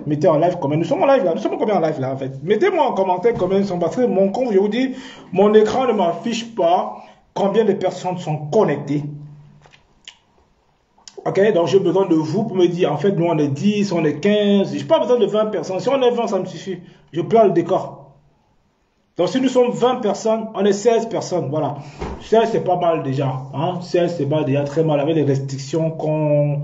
Mettez en live combien. Nous sommes en live là. Nous sommes combien en live là en fait. Mettez-moi en commentaire combien nous sommes. Parce que mon compte, je vous dis, mon écran ne m'affiche pas combien de personnes sont connectées. Ok, donc j'ai besoin de vous pour me dire, en fait, nous on est 10, on est 15. Je n'ai pas besoin de 20 personnes. Si on est 20, ça me suffit. Je plante le décor. Donc si nous sommes 20 personnes, on est 16 personnes. Voilà. 16 c'est pas mal déjà. Hein? 16 c'est pas déjà très mal avec les restrictions qu'on...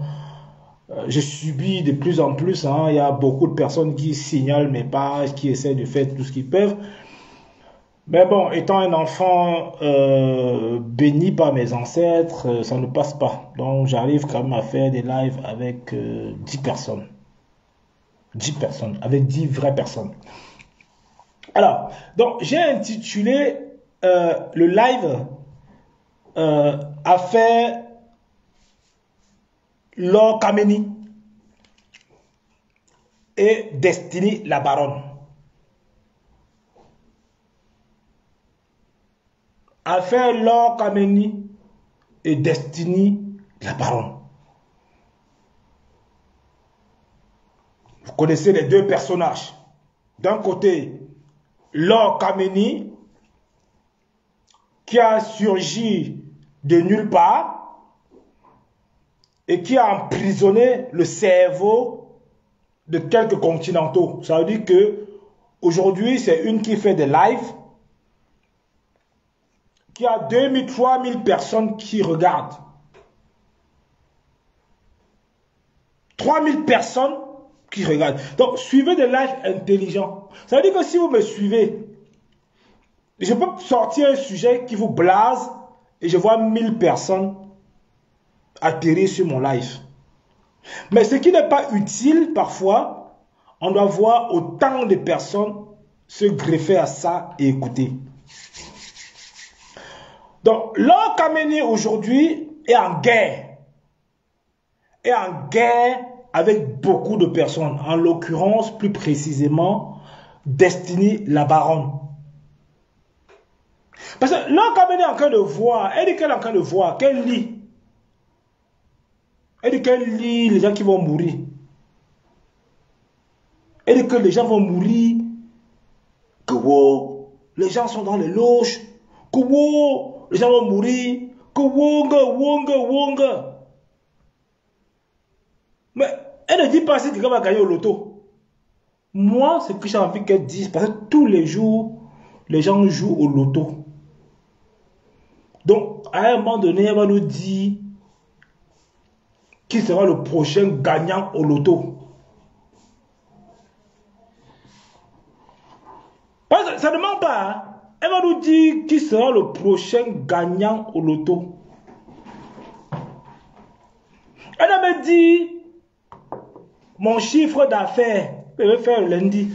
je subis de plus en plus. Hein. Il y a beaucoup de personnes qui signalent mes pages, qui essaient de faire tout ce qu'ils peuvent. Mais bon, étant un enfant béni par mes ancêtres, ça ne passe pas. Donc j'arrive quand même à faire des lives avec 10 personnes. 10 personnes, avec 10 vraies personnes. Alors, donc j'ai intitulé le live Affaire Laure Kameni et Destiny la Baronne. Affaire Laure Kameni et Destiny la Baronne. Vous connaissez les deux personnages. D'un côté, Laure Kameni, qui a surgi de nulle part et qui a emprisonné le cerveau de quelques continentaux. Ça veut dire que aujourd'hui, c'est une qui fait des lives, qui a 2000, 3000 personnes qui regardent. 3000 personnes qui regardent. Donc, suivez des lives intelligents. Ça veut dire que si vous me suivez, je peux sortir un sujet qui vous blase et je vois 1000 personnes atterrir sur mon live. Mais ce qui n'est pas utile, parfois, on doit voir autant de personnes se greffer à ça et écouter. Donc, Laure Kameni aujourd'hui est en guerre. Est en guerre avec beaucoup de personnes. En l'occurrence, plus précisément, Destiny la Baronne. Parce que Laure Kameni est en train de voir, elle dit qu'elle est en train de voir, qu'elle lit. Elle dit qu'elle lit les gens qui vont mourir. Elle dit que les gens vont mourir. Que wow, les gens sont dans les loges. Que wow, les gens vont mourir. Que wonga. Mais elle ne dit pas si quelqu'un va gagner au loto. Moi, ce que j'ai envie qu'elle dise, parce que tous les jours, les gens jouent au loto. Donc, à un moment donné, elle va nous dire qui sera le prochain gagnant au loto. Parce que ça ne ment pas. Hein? Elle va nous dire qui sera le prochain gagnant au loto. Elle va me dire mon chiffre d'affaires que je vais faire le lundi.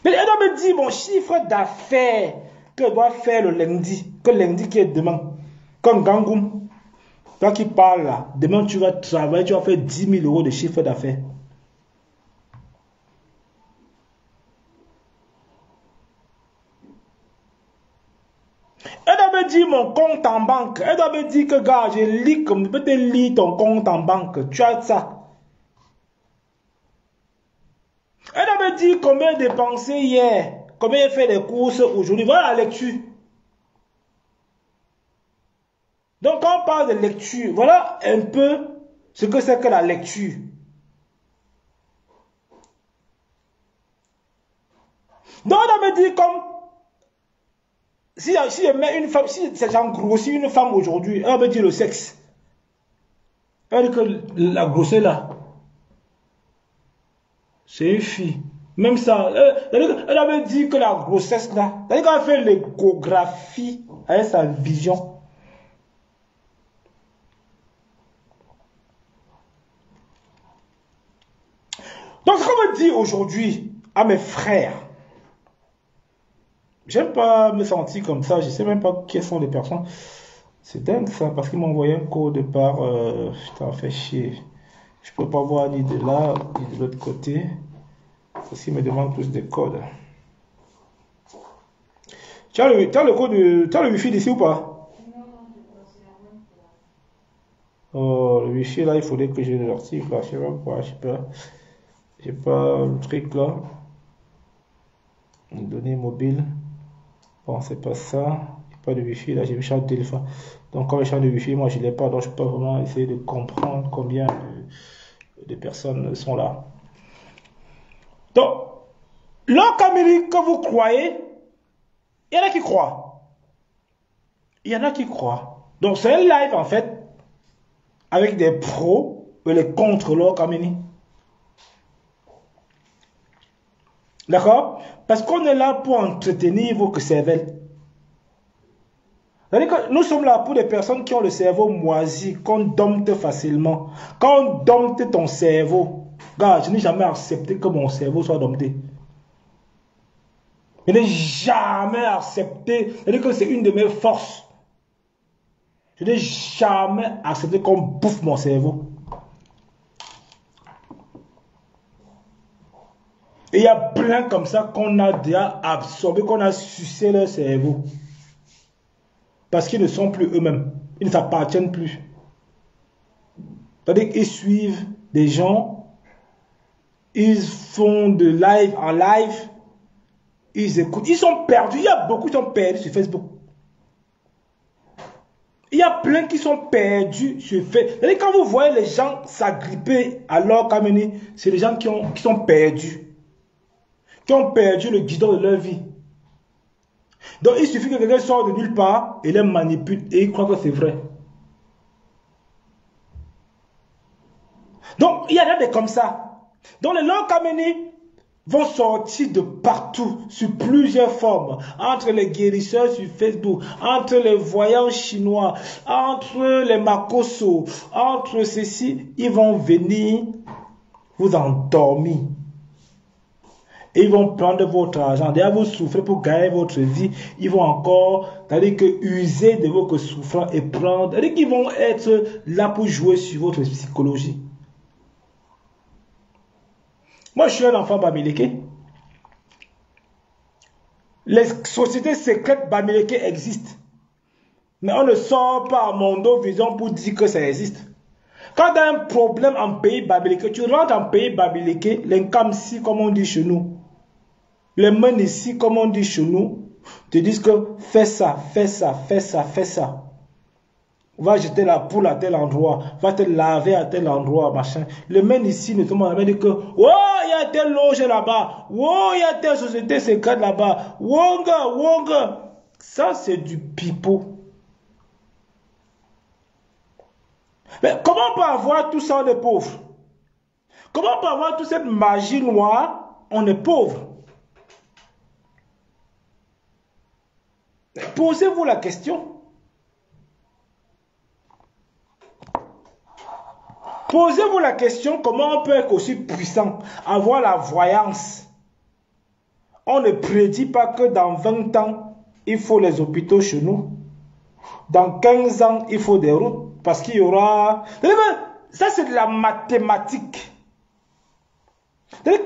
Mais elle va me dire mon chiffre d'affaires que je dois faire le lundi. Que lundi qui est demain. Comme Gangoum. Toi qui parles là, demain tu vas travailler, tu vas faire 10 000 euros de chiffre d'affaires. Elle doit me dire mon compte en banque. Elle doit me dire que gars, je lis comme peut te lire ton compte en banque. Tu as ça. Elle doit me dire combien dépensé hier. Combien j'ai fait des courses aujourd'hui. Voilà la lecture. Donc quand on parle de lecture, voilà un peu ce que c'est que la lecture. Donc elle doit me dire comme si je mets une femme, si j'en grossis une femme aujourd'hui, elle va me dire le sexe. Elle dit que la grossesse là, c'est une fille. Même ça, elle va me dire que la grossesse là, elle va faire l'échographie avec sa vision. Donc ce qu'on me dit aujourd'hui à mes frères, j'aime pas me sentir comme ça, je sais même pas qui sont les personnes. C'est dingue ça, parce qu'ils m'ont envoyé un code par... putain, fait chier. Je peux pas voir ni de là, ni de l'autre côté. Parce qu'ils me demandent tous des codes. Tu as le code, tu as le wifi d'ici ou pas? Oh, le wifi là, il faudrait que je le retire là, je sais pas quoi, j'ai pas le truc là. Données mobiles. Bon, c'est pas ça. Il n'y a pas de wifi là, j'ai mis champ de téléphone. Donc, comme le champ de wifi, moi je l'ai pas, donc je peux vraiment essayer de comprendre combien de personnes sont là. Donc, l'Amérique que vous croyez, il y en a qui croient. Il y en a qui croient. Donc, c'est un live en fait avec des pros et les contre l'Amérique. D'accord? Parce qu'on est là pour entretenir vos cerveaux. C'est-à-dire que nous sommes là pour des personnes qui ont le cerveau moisi, qu'on dompte facilement. Quand on dompte ton cerveau, regarde, je n'ai jamais accepté que mon cerveau soit dompté. Je n'ai jamais accepté, c'est-à-dire que c'est une de mes forces. Je n'ai jamais accepté qu'on bouffe mon cerveau. Et il y a plein comme ça qu'on a déjà absorbé, qu'on a sucé leur cerveau. Parce qu'ils ne sont plus eux-mêmes. Ils ne s'appartiennent plus. C'est-à-dire qu'ils suivent des gens, ils font de live en live, ils écoutent, ils sont perdus. Il y a beaucoup qui sont perdus sur Facebook. Il y a plein qui sont perdus sur Facebook. C'est-à-dire quand vous voyez les gens s'agripper à leur caméra, c'est des gens qui sont perdus. Qui ont perdu le guidon de leur vie. Donc il suffit que quelqu'un sorte de nulle part et les manipule et ils croient que c'est vrai. Donc il y en a des comme ça. Donc les langues caménies vont sortir de partout, sur plusieurs formes, entre les guérisseurs sur Facebook, entre les voyants chinois, entre les makosos, entre ceci, ils vont venir vous endormir. Et ils vont prendre votre argent. D'ailleurs, vous souffrez pour gagner votre vie. Ils vont encore, c'est-à-dire que user de votre souffrance et prendre. C'est-à-dire qu'ils vont être là pour jouer sur votre psychologie. Moi, je suis un enfant bamileke. Les sociétés secrètes bamileke existent. Mais on ne sort pas à Mondo Vision pour dire que ça existe. Quand tu as un problème en pays bamileke, tu rentres en pays bamileke, l'incamsi, comme on dit chez nous. Les mains ici, comme on dit chez nous, te disent que fais ça, fais ça, fais ça, fais ça. Va jeter la poule à tel endroit, va te laver à tel endroit, machin. Les mains ici ne te demandent pas de que, oh, il y a tel loge là-bas, oh, il y a telle société secrète là-bas, wonga, wonga. Ça, c'est du pipeau. Mais comment on peut avoir tout ça, on est pauvre? Comment on peut avoir toute cette magie noire, on est pauvre? Posez-vous la question. Posez-vous la question, comment on peut être aussi puissant, avoir la voyance. On ne prédit pas que dans 20 ans, il faut les hôpitaux chez nous. Dans 15 ans, il faut des routes, parce qu'il y aura... Ça, c'est de la mathématique.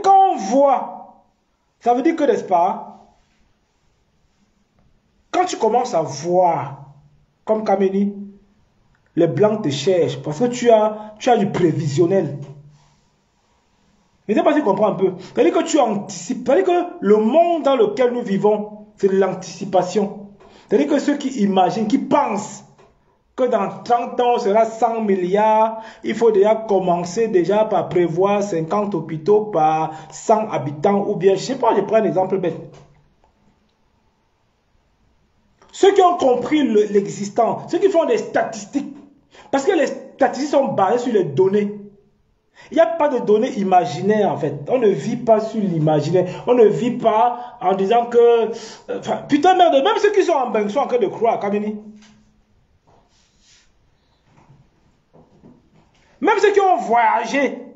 Quand on voit, ça veut dire que, n'est-ce pas, quand tu commences à voir, comme Kameni, les blancs te cherchent parce que tu as du prévisionnel. Je ne sais pas si tu comprends un peu. C'est-à-dire que tu anticipes. C'est-à-dire que le monde dans lequel nous vivons, c'est de l'anticipation. C'est-à-dire que ceux qui imaginent, qui pensent que dans 30 ans, on sera 100 milliards, il faut déjà commencer par prévoir 50 hôpitaux par 100 habitants, ou bien, je ne sais pas, je prends un exemple bête. Ceux qui ont compris l'existant, ceux qui font des statistiques, parce que les statistiques sont basées sur les données. Il n'y a pas de données imaginaires en fait. On ne vit pas sur l'imaginaire. On ne vit pas en disant que... putain merde, même ceux qui sont en bain sont en train de croire à Kamini. Même ceux qui ont voyagé,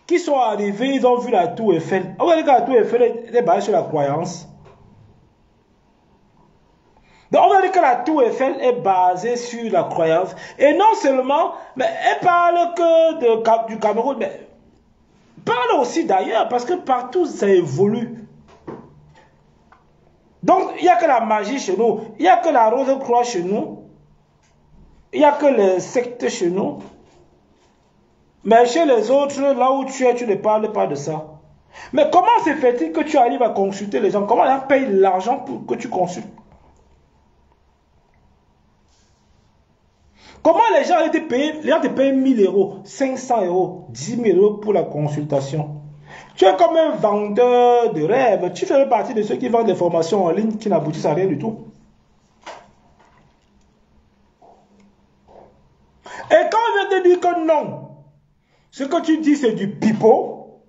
qui sont arrivés, ils ont vu la tour Eiffel. On va dire que la tour Eiffel est basée sur la croyance. Donc on va dire que la tour Eiffel est basée sur la croyance. Et non seulement, mais elle parle que du Cameroun, mais parle aussi d'ailleurs, parce que partout ça évolue. Donc il n'y a que la magie chez nous, il n'y a que la Rose-Croix chez nous, il n'y a que les sectes chez nous. Mais chez les autres, là où tu es, tu ne parles pas de ça. Mais comment se fait-il que tu arrives à consulter les gens? Comment les gens payent l'argent pour que tu consultes? Comment les gens étaient payés? Les gens te payent 1000 euros, 500 euros, 10 000 euros pour la consultation. Tu es comme un vendeur de rêves. Tu fais partie de ceux qui vendent des formations en ligne qui n'aboutissent à rien du tout. Et quand on vient te dire que non, ce que tu dis c'est du pipeau,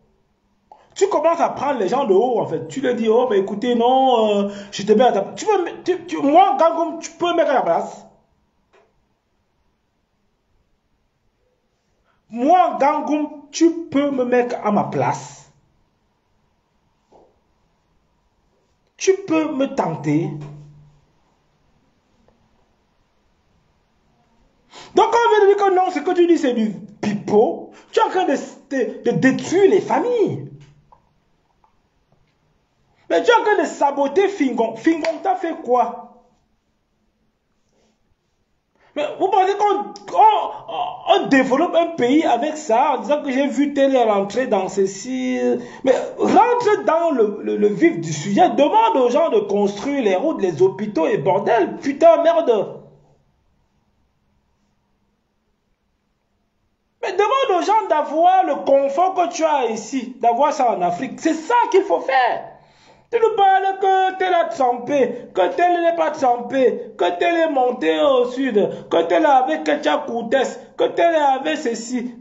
tu commences à prendre les gens de haut en fait. Tu leur dis, oh mais écoutez, non, je te mets à ta place. Moi, Gangoum, tu peux me mettre à la place. Moi, Gangoum, tu peux me mettre à ma place. Tu peux me tenter. Donc, quand on veut dire que non, ce que tu dis, c'est du pipeau, tu es en train de détruire les familles. Mais tu es en train de saboter Fingon. Fingon, t'as fait quoi? Mais vous pensez qu'on développe un pays avec ça, en disant que j'ai vu telle rentrer dans ceci. Mais rentre dans le vif du sujet. Demande aux gens de construire les routes, les hôpitaux et bordel. Putain, merde. Mais demande aux gens d'avoir le confort que tu as ici, d'avoir ça en Afrique. C'est ça qu'il faut faire. Tu nous parles que tel a trempé, que tel n'est pas trempé, que tel est monté au sud, que tel est avec Ketchakoutes, que tel est avec ceci.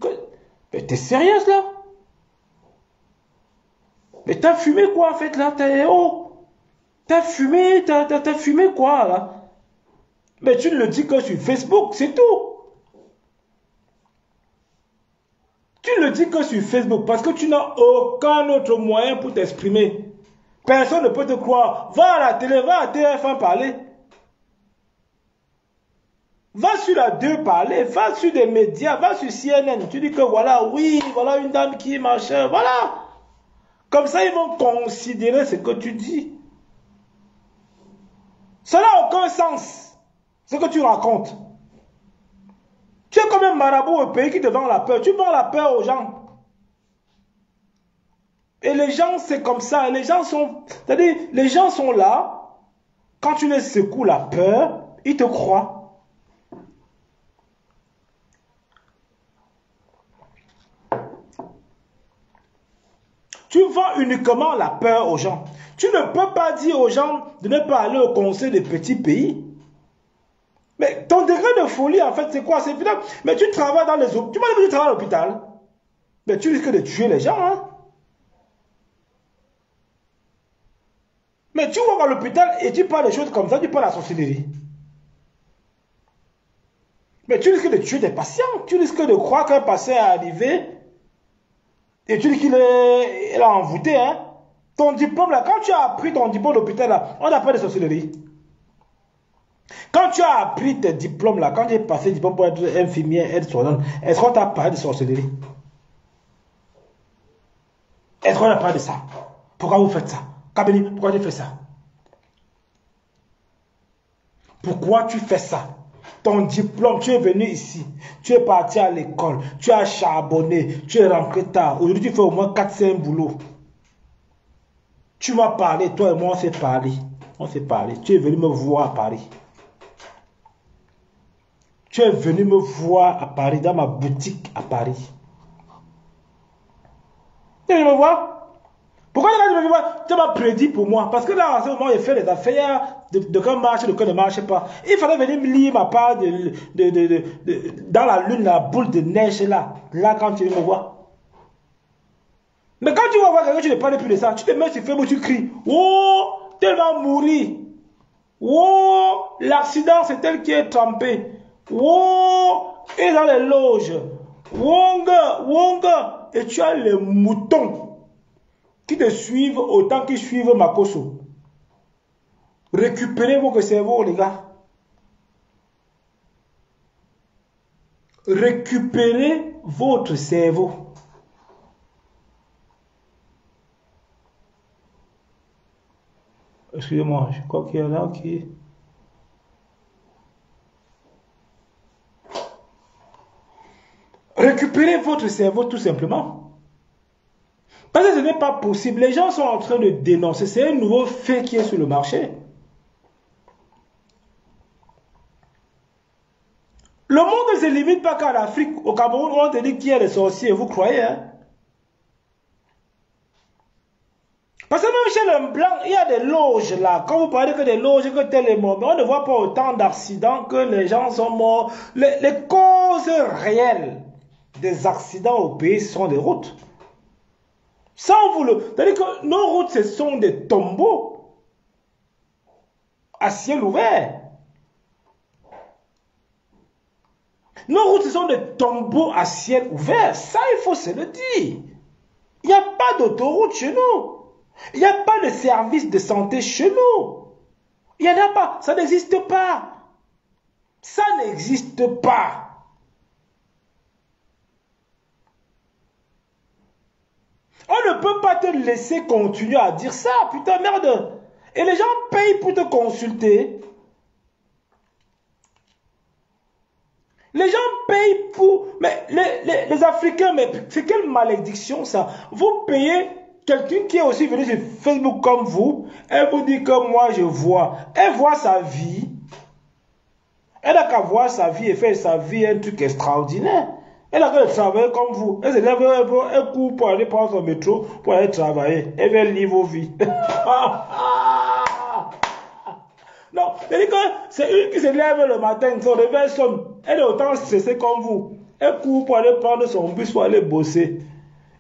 Mais t'es sérieuse là? Mais t'as fumé quoi en fait là? T'as fumé quoi là? Mais tu ne le dis que sur Facebook, c'est tout. Tu ne le dis que sur Facebook parce que tu n'as aucun autre moyen pour t'exprimer. Personne ne peut te croire. Va à la télé, va à TF1 parler. Va sur la 2 parler, va sur des médias, va sur CNN. Tu dis que voilà, oui, voilà une dame qui marche, voilà. Comme ça, ils vont considérer ce que tu dis. Ça n'a aucun sens, ce que tu racontes. Tu es comme un marabout au pays qui te vend la peur. Tu vends la peur aux gens. Et les gens, c'est comme ça. Les gens sont... C'est-à-dire, les gens sont là. Quand tu les secoues la peur, ils te croient. Tu vends uniquement la peur aux gens. Tu ne peux pas dire aux gens de ne pas aller au conseil des petits pays. Mais ton degré de folie, en fait, c'est quoi? C'est évident. Mais tu travailles dans les hôpitaux. Tu m'as dit que tu travailles à l'hôpital. Mais tu risques de tuer les gens, hein? Mais tu vas à l'hôpital et tu parles des choses comme ça, tu parles de la sorcellerie. Mais tu risques de tuer des patients. Tu risques de croire qu'un patient est arrivé et tu dis qu'il a envoûté, hein? Ton diplôme là, quand tu as appris ton diplôme d'hôpital là, on n'a pas de sorcellerie. Quand tu as appris tes diplômes là, quand tu es passé diplôme pour être infirmière, aide-soignante, est-ce qu'on t'a parlé de sorcellerie? Est-ce qu'on a parlé de ça? Pourquoi vous faites ça? Kabini, pourquoi tu fais ça? Pourquoi tu fais ça? Ton diplôme, tu es venu ici, tu es parti à l'école, tu as charbonné, tu es rentré tard. Aujourd'hui, tu fais au moins 4-5 boulots. Tu m'as parlé, toi et moi, on s'est parlé. On s'est parlé. Tu es venu me voir à Paris. Tu es venu me voir à Paris, dans ma boutique à Paris. Tu es venu me voir? Pourquoi tu m'as prédit pour moi? Parce que là, en ce moment, il fait des affaires de quand marche, de quand ne marche pas. Il fallait venir me lire ma part dans la lune, la boule de neige là. Là, quand tu me vois. Mais quand tu vas voir quelqu'un, tu ne parles plus de ça. Tu te mets sur Facebook, tu cries. Oh, tu vas mourir. Oh, l'accident, c'est elle qui est trempée. Oh, et dans les loges. Wonga, Wonga. Et tu as les moutons qui te suivent autant qu'ils suivent Makoso. Récupérez votre cerveau, les gars. Récupérez votre cerveau. Excusez-moi, je crois qu'il y en a qui... Récupérez votre cerveau tout simplement. Parce que ce n'est pas possible. Les gens sont en train de dénoncer. C'est un nouveau fait qui est sur le marché. Le monde ne se limite pas qu'à l'Afrique. Au Cameroun, on te dit qu'il y a des sorciers. Vous croyez, hein? Parce que même chez les Blancs, il y a des loges là. Quand vous parlez que des loges, que tel est mort, mais on ne voit pas autant d'accidents que les gens sont morts. Les causes réelles des accidents au pays, ce sont des routes. Sans vous le... C'est-à-dire que nos routes, ce sont des tombeaux à ciel ouvert. Nos routes, ce sont des tombeaux à ciel ouvert. Ça, il faut se le dire. Il n'y a pas d'autoroute chez nous. Il n'y a pas de service de santé chez nous. Il n'y en a pas. Ça n'existe pas. Ça n'existe pas. On ne peut pas te laisser continuer à dire ça. Putain, merde. Et les gens payent pour te consulter. Les gens payent pour... Mais les Africains, mais c'est quelle malédiction ça? Vous payez quelqu'un qui est aussi venu sur Facebook comme vous. Elle vous dit que moi je vois. Elle voit sa vie. Elle n'a qu'à voir sa vie et faire sa vie un truc extraordinaire. Elle a qu'à travailler comme vous. Elle se lève, elle court pour aller prendre son métro, pour aller travailler. Elle va lire vos vies. Non, c'est une qui se lève le matin, son réveil sonne. Elle est autant stressée comme vous. Elle court pour aller prendre son bus pour aller bosser.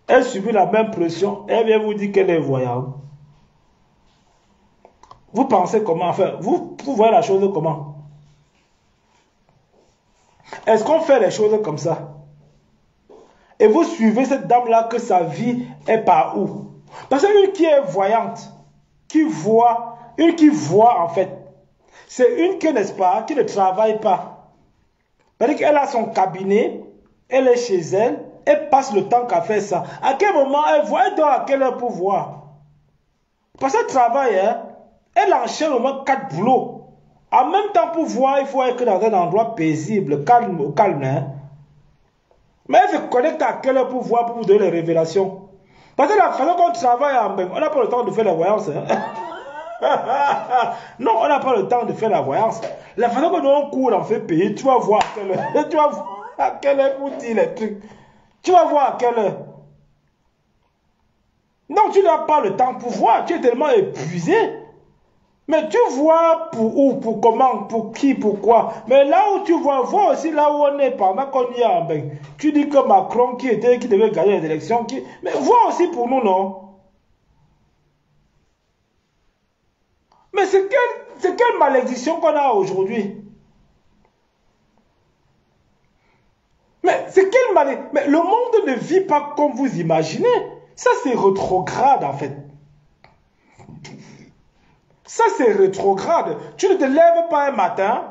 Elle subit la même pression. Elle vient vous dire qu'elle est voyante. Vous pensez comment? Enfin, vous voyez la chose comment? Est-ce qu'on fait les choses comme ça? Et vous suivez cette dame-là que sa vie est par où? Parce qu'une qui est voyante, qui voit, une qui voit en fait, c'est une qui, n'est-ce pas, qui ne travaille pas. C'est-à-dire qu'elle a son cabinet, elle est chez elle, elle passe le temps qu'à faire ça. À quel moment elle voit, elle dort à quelle heure pour voir? Parce qu'elle travaille, hein, elle enchaîne au moins 4 boulots. En même temps pour voir, il faut être dans un endroit paisible, calme, au calme. Hein. Mais elle se connecte à quelle heure pour voir, pour vous donner les révélations. Parce que la façon qu'on travaille en même, on n'a pas le temps de faire la voyance. Hein. Non, on n'a pas le temps de faire la voyance. La façon que nous on court, on fait payer, tu vas voir à quelle heure, tu vas voir à quelle heure pour dire les trucs. Tu vas voir à quelle heure. Non, tu n'as pas le temps pour voir, tu es tellement épuisé. Mais tu vois pour où, pour comment, pour qui, pourquoi. Mais là où tu vois aussi là où on est pendant qu'on y est. Ben, tu dis que Macron qui devait gagner les élections, mais vois aussi pour nous, non? Mais c'est quelle malédiction qu'on a aujourd'hui? Mais c'est quelle malédiction? Mais le monde ne vit pas comme vous imaginez. Ça c'est rétrograde en fait. Ça c'est rétrograde. Tu ne te lèves pas un matin.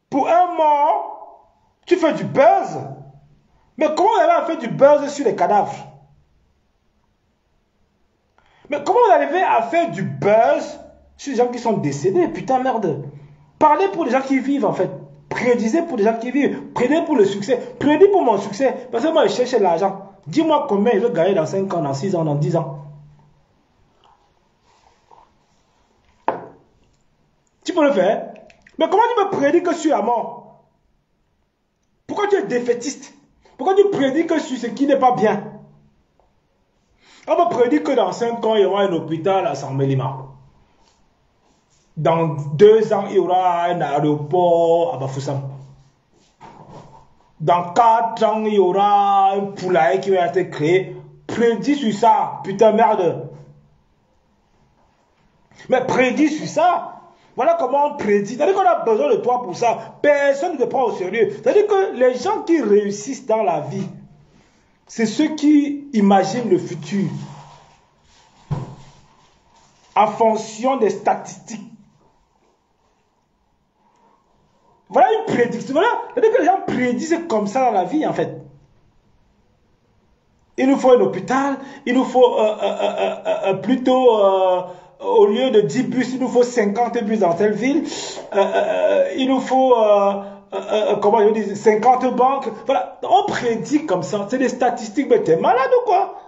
Pour un mort, tu fais du buzz. Mais comment vous allez faire du buzz sur les cadavres? Mais comment vous arrivez à faire du buzz sur les gens qui sont décédés? Putain, merde. Parlez pour les gens qui vivent, en fait. Prédisez pour les gens qui vivent. Prenez pour le succès. Prenez pour mon succès. Parce que moi, je cherche l'argent. Dis-moi combien je veux gagner dans 5 ans, dans 6 ans, dans 10 ans. Tu peux le faire. Mais comment tu me prédis que sur la mort? Pourquoi tu es défaitiste? Pourquoi tu prédis que sur ce qui n'est pas bien? On me prédit que dans 5 ans, il y aura un hôpital à Saint-Mélima. Dans 2 ans, il y aura un aéroport à Bafoussam. Dans 4 ans, il y aura un poulailler qui va être créé. Prédis sur ça, putain merde. Mais prédis sur ça. Voilà comment on prédit. C'est-à-dire qu'on a besoin de toi pour ça. Personne ne te prend au sérieux. C'est-à-dire que les gens qui réussissent dans la vie, c'est ceux qui imaginent le futur en fonction des statistiques. Voilà une prédiction. Voilà. C'est-à-dire que les gens prédisent comme ça dans la vie, en fait. Il nous faut un hôpital, il nous faut plutôt, au lieu de 10 bus, il nous faut 50 bus dans telle ville. Il nous faut comment je dis, 50 banques. Voilà, on prédit comme ça. C'est des statistiques, mais t'es malade ou quoi?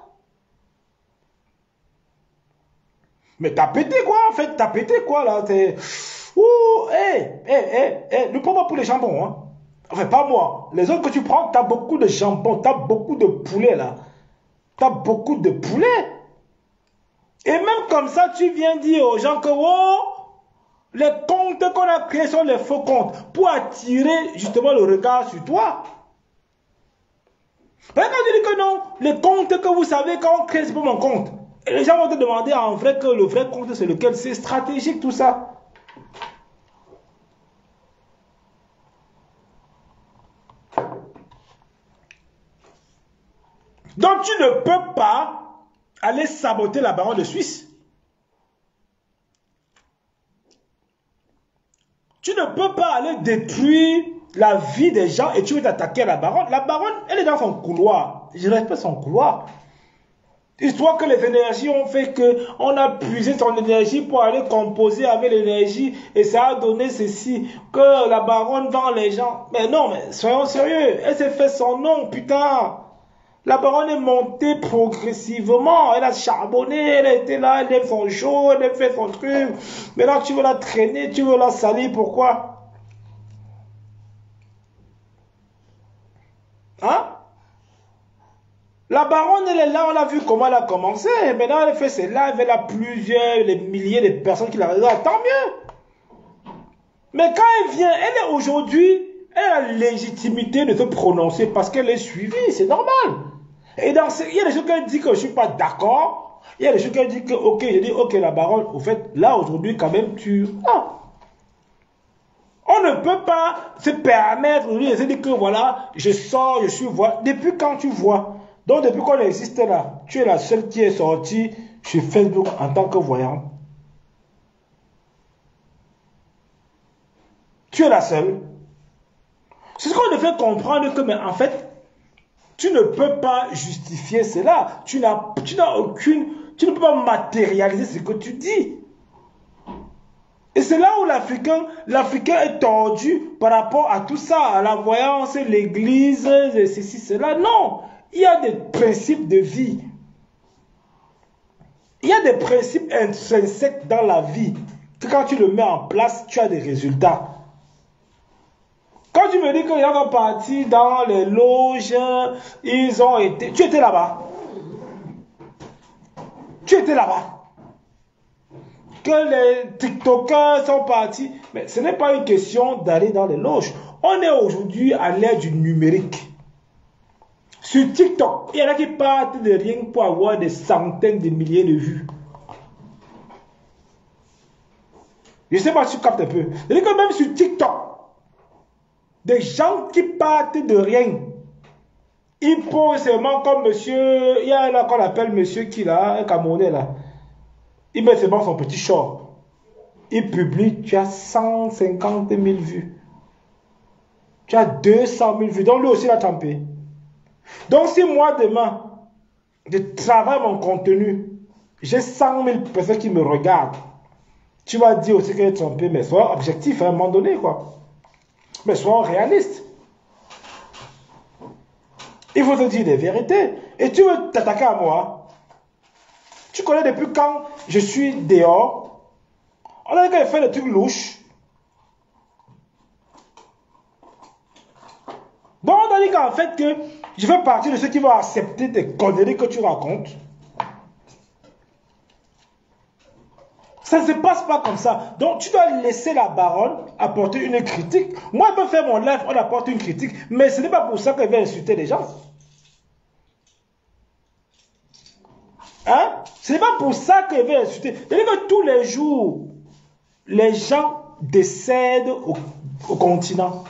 Mais t'as pété quoi en fait? T'as pété quoi là? Ouh, ne prends pas pour les jambons, hein. Enfin, pas moi. Les autres que tu prends, t'as beaucoup de jambon, t'as beaucoup de poulet là. T'as beaucoup de poulet. Et même comme ça, tu viens dire aux gens que oh, les comptes qu'on a créés sont les faux comptes pour attirer justement le regard sur toi. Parce que quand tu dis que non, les comptes que vous savez quand on crée, c'est pour mon compte. Et les gens vont te demander en vrai que le vrai compte c'est lequel. C'est stratégique tout ça. Donc tu ne peux pas aller saboter la baronne de Suisse. Tu ne peux pas aller détruire la vie des gens et tu veux t'attaquer à la baronne. La baronne, elle est dans son couloir. Je respecte son couloir. Histoire que les énergies ont fait qu'on a puisé son énergie pour aller composer avec l'énergie et ça a donné ceci, que la baronne vend les gens. Mais non, mais soyons sérieux, elle s'est fait son nom, putain. La baronne est montée progressivement, elle a charbonné, elle a été là, elle a fait son show, elle a fait son truc. Maintenant tu veux la traîner, tu veux la salir, pourquoi? Hein? La baronne, elle est là, on a vu comment elle a commencé. Maintenant, elle fait ses lives, elle a plusieurs, les milliers de personnes qui la regardent. Tant mieux. Mais quand elle vient, elle est aujourd'hui, elle a la légitimité de se prononcer parce qu'elle est suivie. C'est normal. Et il y a des choses qu'elle dit que je ne suis pas d'accord. Il y a des choses qu'elle dit que, ok, je dis, ok, la baronne, au fait, là, aujourd'hui, quand même, on ne peut pas se permettre de dire que, voilà, je sors, je suis voix. Depuis quand tu vois? Donc, depuis qu'on existe là, tu es la seule qui est sortie sur Facebook en tant que voyante. Tu es la seule. C'est ce qu'on devait comprendre que, mais en fait, tu ne peux pas justifier cela. Tu ne peux pas matérialiser ce que tu dis. Et c'est là où l'Africain est tordu par rapport à tout ça, à la voyance, l'église, ceci, cela. Non, il y a des principes de vie. Il y a des principes intrinsèques dans la vie que quand tu le mets en place, tu as des résultats. Quand tu me dis qu'ils sont partis dans les loges, ils ont été... Tu étais là-bas. Tu étais là-bas. Que les TikTokers sont partis. Mais ce n'est pas une question d'aller dans les loges. On est aujourd'hui à l'ère du numérique. Sur TikTok, il y en a qui partent de rien pour avoir des centaines de milliers de vues. Je ne sais pas si tu captes un peu. C'est-à-dire que même sur TikTok, des gens qui partent de rien, ils posent seulement comme monsieur, il y a là qu'on appelle monsieur qui là, un Camerounais là. Il met seulement son petit short. Il publie, tu as 150 000 vues. Tu as 200 000 vues. Donc lui aussi il a tempé. Donc si moi demain, je travaille mon contenu, j'ai 100 000 personnes qui me regardent, tu vas dire aussi qu'elle est trompée, mais sois objectif à un moment donné, quoi. Mais sois réaliste. Il faut te dire des vérités. Et tu veux t'attaquer à moi. Tu connais depuis quand je suis dehors. On a dit qu'elle fait des trucs louches. Donc on a dit qu'en fait que je fais partie de ceux qui vont accepter tes conneries que tu racontes. Ça ne se passe pas comme ça. Donc, tu dois laisser la baronne apporter une critique. Moi, je peux faire mon live, on apporte une critique. Mais ce n'est pas pour ça qu'elle va insulter les gens. Hein? Ce n'est pas pour ça qu'elle va insulter. C'est-à-dire que tous les jours, les gens décèdent au continent.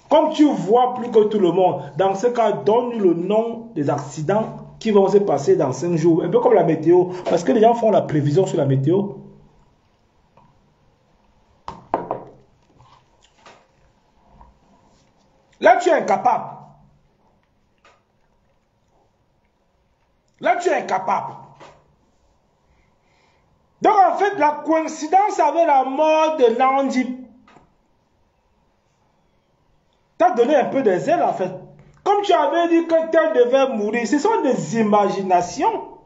Comme tu vois plus que tout le monde, dans ce cas, donne-nous le nom des accidents qui vont se passer dans 5 jours. Un peu comme la météo. Parce que les gens font la prévision sur la météo. Là, tu es incapable. Là, tu es incapable. Donc, en fait, la coïncidence avec la mort de Nandi, donné un peu des ailes en fait. Comme tu avais dit que tel devait mourir, ce sont des imaginations.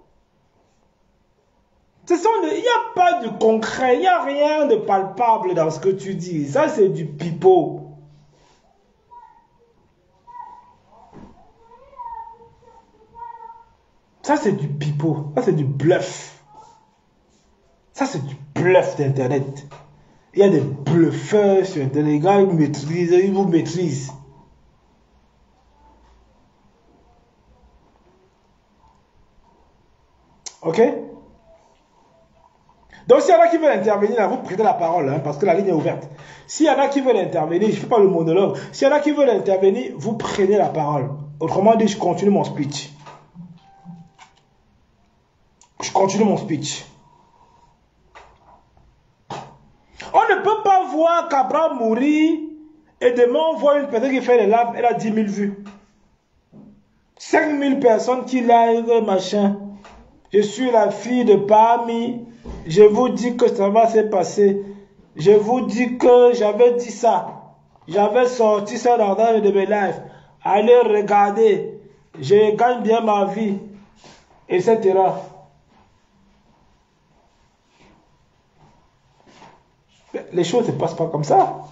Il n'y a pas de concret, il n'y a rien de palpable dans ce que tu dis. Ça, c'est du pipeau. Ça, c'est du pipeau. Ça, c'est du bluff. Ça, c'est du bluff d'Internet. Il y a des bluffeurs sur Internet. Les gars, ils vous maîtrisent. Ok? Donc, s'il y en a qui veulent intervenir, là, vous prenez la parole, hein, parce que la ligne est ouverte. S'il y en a qui veulent intervenir, je ne fais pas le monologue. S'il y en a qui veulent intervenir, vous prenez la parole. Autrement dit, je continue mon speech. Je continue mon speech. On ne peut pas voir Cabral mourir et demain on voit une personne qui fait les lives, elle a 10 000 vues. 5 000 personnes qui live, machin. Je suis la fille de Pami. Je vous dis que ça va se passer. Je vous dis que j'avais dit ça. J'avais sorti ça dans un de mes lives. Allez regarder. Je gagne bien ma vie. Etc. Les choses ne se passent pas comme ça.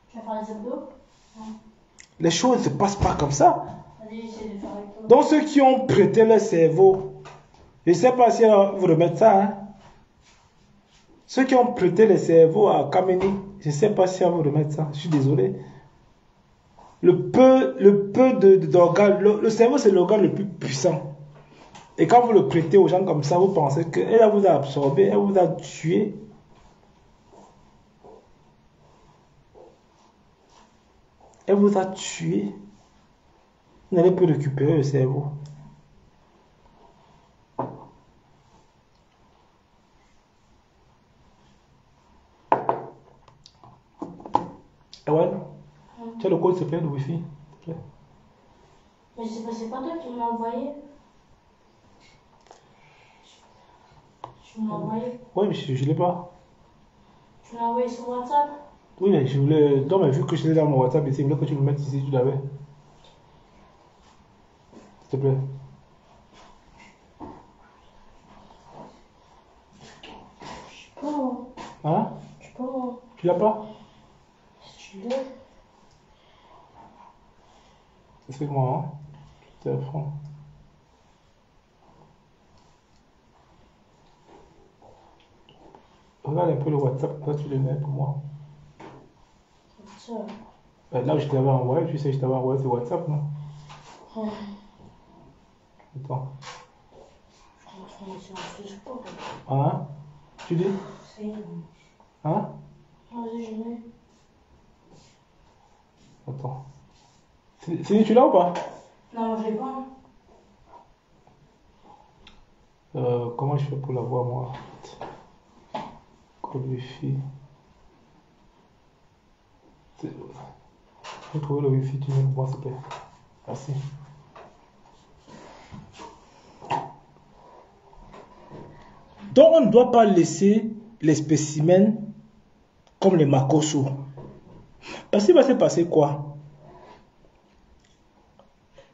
Tu vas faire les abdos? Non. Les choses ne se passent pas comme ça. Donc ceux qui ont prêté leur cerveau, je ne sais pas si vous remettez ça. Hein? Ceux qui ont prêté le cerveau à Kameni, je ne sais pas si vous remettre ça. Je suis désolé. Le peu d'organes, le cerveau c'est l'organe le plus puissant. Et quand vous le prêtez aux gens comme ça, vous pensez qu'elle vous a absorbé, elle vous a tué. Elle vous a tué. Vous n'allez plus récupérer le cerveau. Et ouais, tu as le code secret de Wi-Fi. Mais c'est pas toi qui m'as envoyé. Tu m'as envoyé. Oui, mais je ne l'ai pas. Tu l'as envoyé sur WhatsApp? Oui, mais je voulais. Non, mais vu que je l'ai dans mon WhatsApp ici, je voulais que tu le mettes ici, tu l'avais. S'il te plaît. Je sais pas. Hein? Je sais pas. Tu l'as pas? Tu l'as? C'est moi, hein? Tout à franc. Regarde un peu le WhatsApp, là tu le mets pour moi. Ça. Là où je t'avais envoyé, tu sais, je t'avais envoyé sur WhatsApp, non? Ouais. Attends. Je sais pas. Hein? Tu dis? C'est. Hein? Vas-y, je mets. Attends. C'est tu l'as ou pas? Non, je l'ai pas. Comment je fais pour la voir, moi? Code Wi-Fi. Je vais trouver le Wi-Fi, tu mets pour moi, s'il te plaît. Merci. Donc, on ne doit pas laisser les spécimens comme les makosso. Parce qu'il va se passer quoi?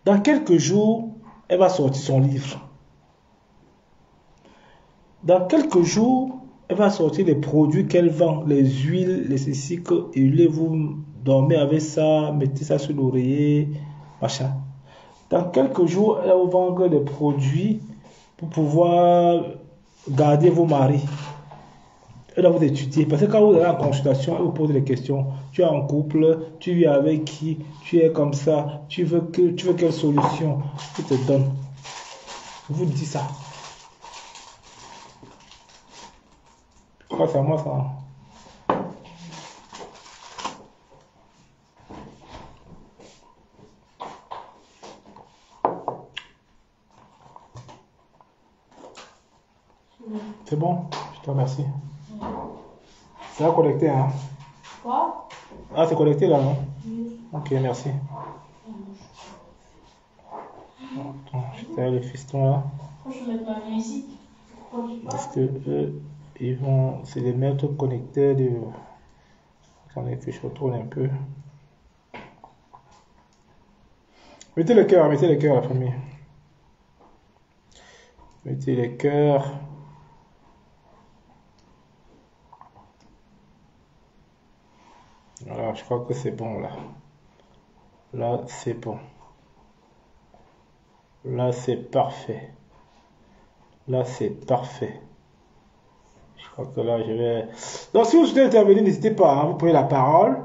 Dans quelques jours, elle va sortir son livre. Dans quelques jours, elle va sortir les produits qu'elle vend, les huiles, les ceci que vous dormez avec ça, mettez ça sur l'oreiller, machin. Dans quelques jours, elle va vous vendre des produits pour pouvoir garder vos maris. Elle va vous étudier. Parce que quand vous allez en consultation, elle vous pose des questions. Tu es en couple, tu vis avec qui, tu es comme ça, tu veux quelle solution? Elle te donne. Je vous dis ça. C'est à moi ça. C'est bon, je te remercie. Ça va connecter, hein? Quoi? Ah, c'est connecté là, non? Oui. Ok, merci. Attends, je t'ai le fiston là. Pourquoi je vais mettre ma musique? Pourquoi tu parles? Est-ce que Ils vont, c'est les mettre connectés de... Attendez que je retourne un peu. Mettez le cœur, la famille. Mettez les cœurs. Voilà, je crois que c'est bon là. Là, c'est bon. Là, c'est parfait. Là, c'est parfait. Je crois que là, je vais... Donc, si vous souhaitez intervenir, n'hésitez pas. Hein, vous prenez la parole.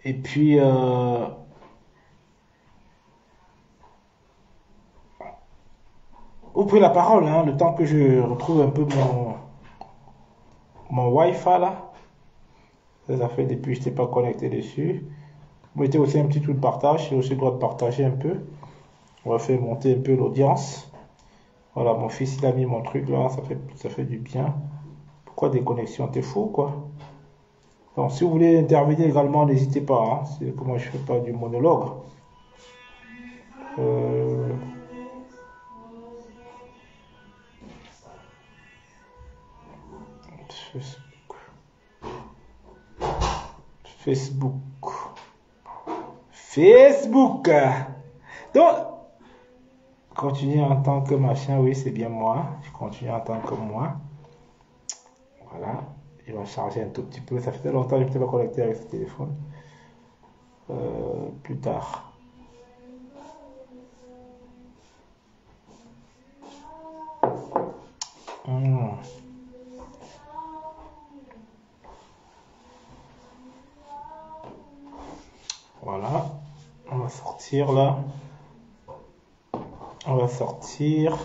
Et puis... vous prenez la parole, hein, le temps que je retrouve un peu mon Wi-Fi là. Ça fait depuis que je n'étais pas connecté dessus. Vous mettez aussi un petit truc de partage. J'ai aussi le droit de partager un peu. On va faire monter un peu l'audience. Voilà, mon fils il a mis mon truc là, ça fait du bien. Pourquoi des connexions? T'es fou quoi? Donc si vous voulez intervenir également, n'hésitez pas. Hein. C'est que moi je fais pas du monologue. Facebook. Donc, continuer en tant que machin, oui, c'est bien moi. Je continue en tant que moi. Voilà. Il va charger un tout petit peu. Ça fait longtemps que je ne m'étais pas connecté avec ce téléphone. Plus tard. Voilà. On va sortir là. On va sortir.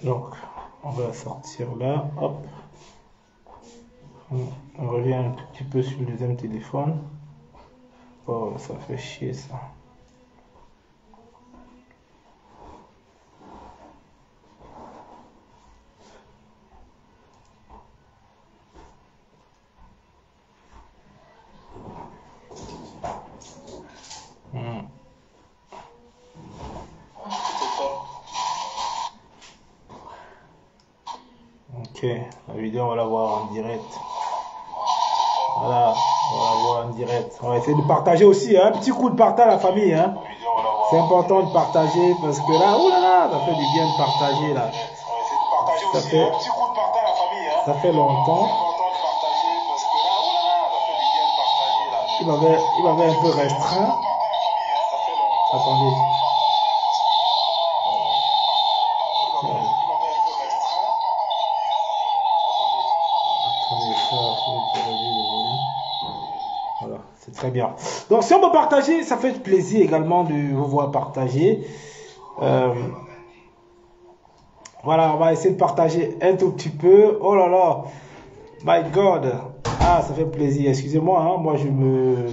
Donc, on va sortir là. Hop. On revient un tout petit peu sur le deuxième téléphone. Oh, ça fait chier ça. Ok, la vidéo on va la voir en direct. Voilà, on va la voir en direct. On va essayer de partager aussi, hein, un petit coup de partage à la famille. Hein. C'est important de partager parce que là, oh là là, ça fait du bien de partager là. Ça fait longtemps. Il m'avait un peu restreint. Attendez. Voilà, c'est très bien. Donc si on peut partager, ça fait plaisir également de vous voir partager. Voilà, on va essayer de partager un tout petit peu. Oh là là, my God. Ah, ça fait plaisir. Excusez-moi, hein, moi je me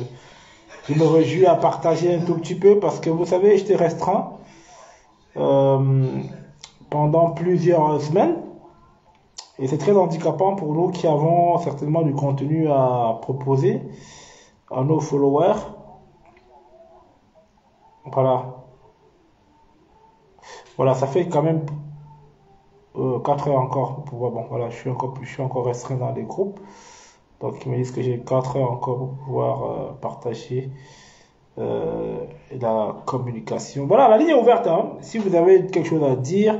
réjouis à partager un tout petit peu parce que vous savez, j'étais restreint pendant plusieurs semaines. Et c'est très handicapant pour nous qui avons certainement du contenu à proposer à nos followers. Voilà, ça fait quand même 4 heures encore pour pouvoir, bon voilà, je suis encore restreint dans les groupes. Donc ils me disent que j'ai 4 heures encore pour pouvoir partager la communication. Voilà, la ligne est ouverte. Hein. Si vous avez quelque chose à dire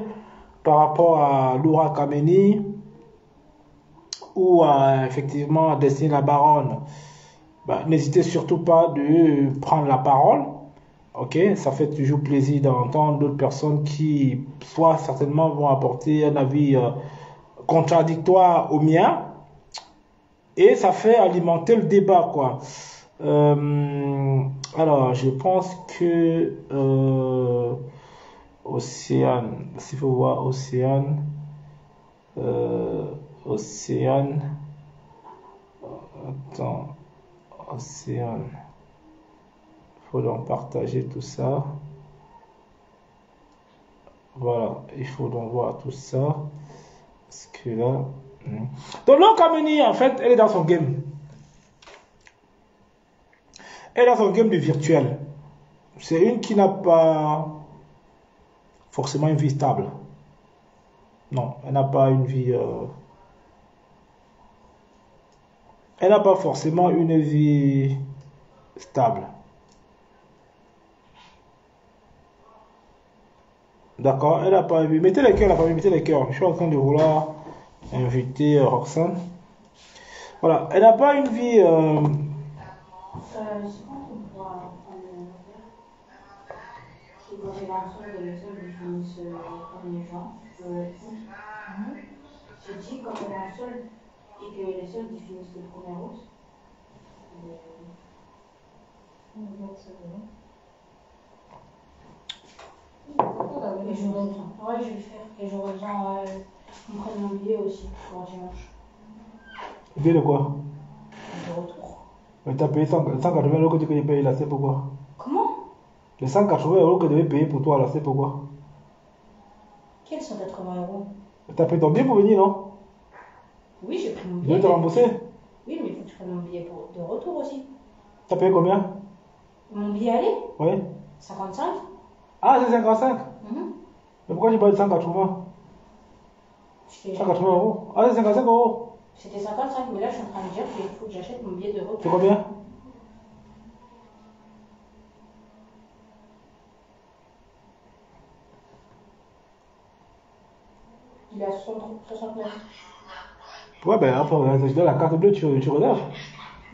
par rapport à Laura Kameni ou à effectivement Destiny la Baronne, n'hésitez surtout pas de prendre la parole. Ok, ça fait toujours plaisir d'entendre d'autres personnes qui, soit certainement, vont apporter un avis contradictoire au mien, et ça fait alimenter le débat, quoi. Alors, je pense que Océane, s'il faut voir Océane, attends, Océane. Il faut donc partager tout ça. Voilà, il faut donc voir tout ça. Parce que là... Donc Laura Kameni, en fait, elle est dans son game. Elle est dans son game de virtuel. C'est une qui n'a pas forcément une vie stable. Non, elle n'a pas une vie... Elle n'a pas forcément une vie stable. D'accord, elle n'a pas une vie... Mettez les cœurs, la famille, mettez les cœurs. Je suis en train de vouloir inviter Roxane. Voilà, elle n'a pas une vie... Je sais pas pourquoi si vos relations de l'école définissent comme les gens, je réponds. Je dis comme on est seul et que les seuls définissent le premier rose. Et j'aurais besoin. Ouais, je vais le faire. Et j'aurais besoin qu'on prenne mon billet aussi pour dimanche. Billet de quoi? De retour. Mais tu as payé 180 euros que tu devais payer là, c'est pourquoi? Comment? Les 180 euros que tu devais payer pour toi là, c'est pourquoi? Quels 180 euros? Tu as payé ton billet pour venir, non? Oui, j'ai pris mon Je billet. vais te rembourser. Oui, mais il faut que je prenne mon billet de retour aussi. Tu as payé combien? Mon billet aller? Oui. 55? Ah, c'est 55. Mhm. Mais pourquoi tu parles de 180? 180 euros. Ah, c'est 55 euros. C'était 55, mais là je suis en train de dire qu'il faut que j'achète mon billet de retour. C'est combien? Il est à 69. Ouais, ben après, je donne la carte bleue, tu relèves.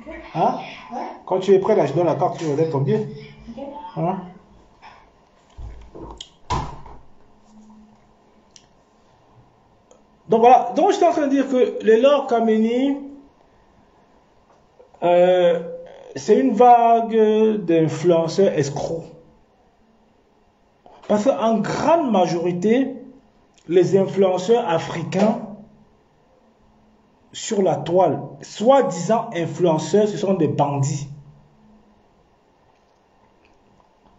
Ok. Hein? Ouais. Quand tu es prêt, là, je donne la carte, tu relèves ton billet. Ok. Hein? Donc voilà, donc je suis en train de dire que les Lord Kameni, c'est une vague d'influenceurs escrocs. Parce qu'en grande majorité, les influenceurs africains sur la toile, soi-disant influenceurs, ce sont des bandits.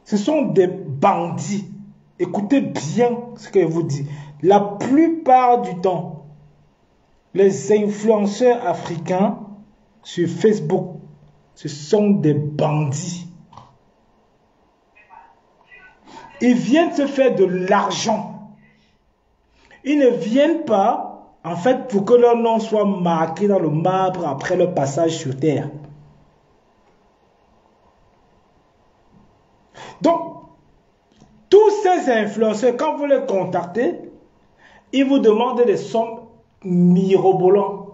Ce sont des bandits. Écoutez bien ce que je vous dis. La plupart du temps, les influenceurs africains sur Facebook, ce sont des bandits. Ils viennent se faire de l'argent. Ils ne viennent pas, en fait, pour que leur nom soit marqué dans le marbre après leur passage sur terre. Donc, tous ces influenceurs, quand vous les contactez, ils vous demandent des sommes mirobolantes.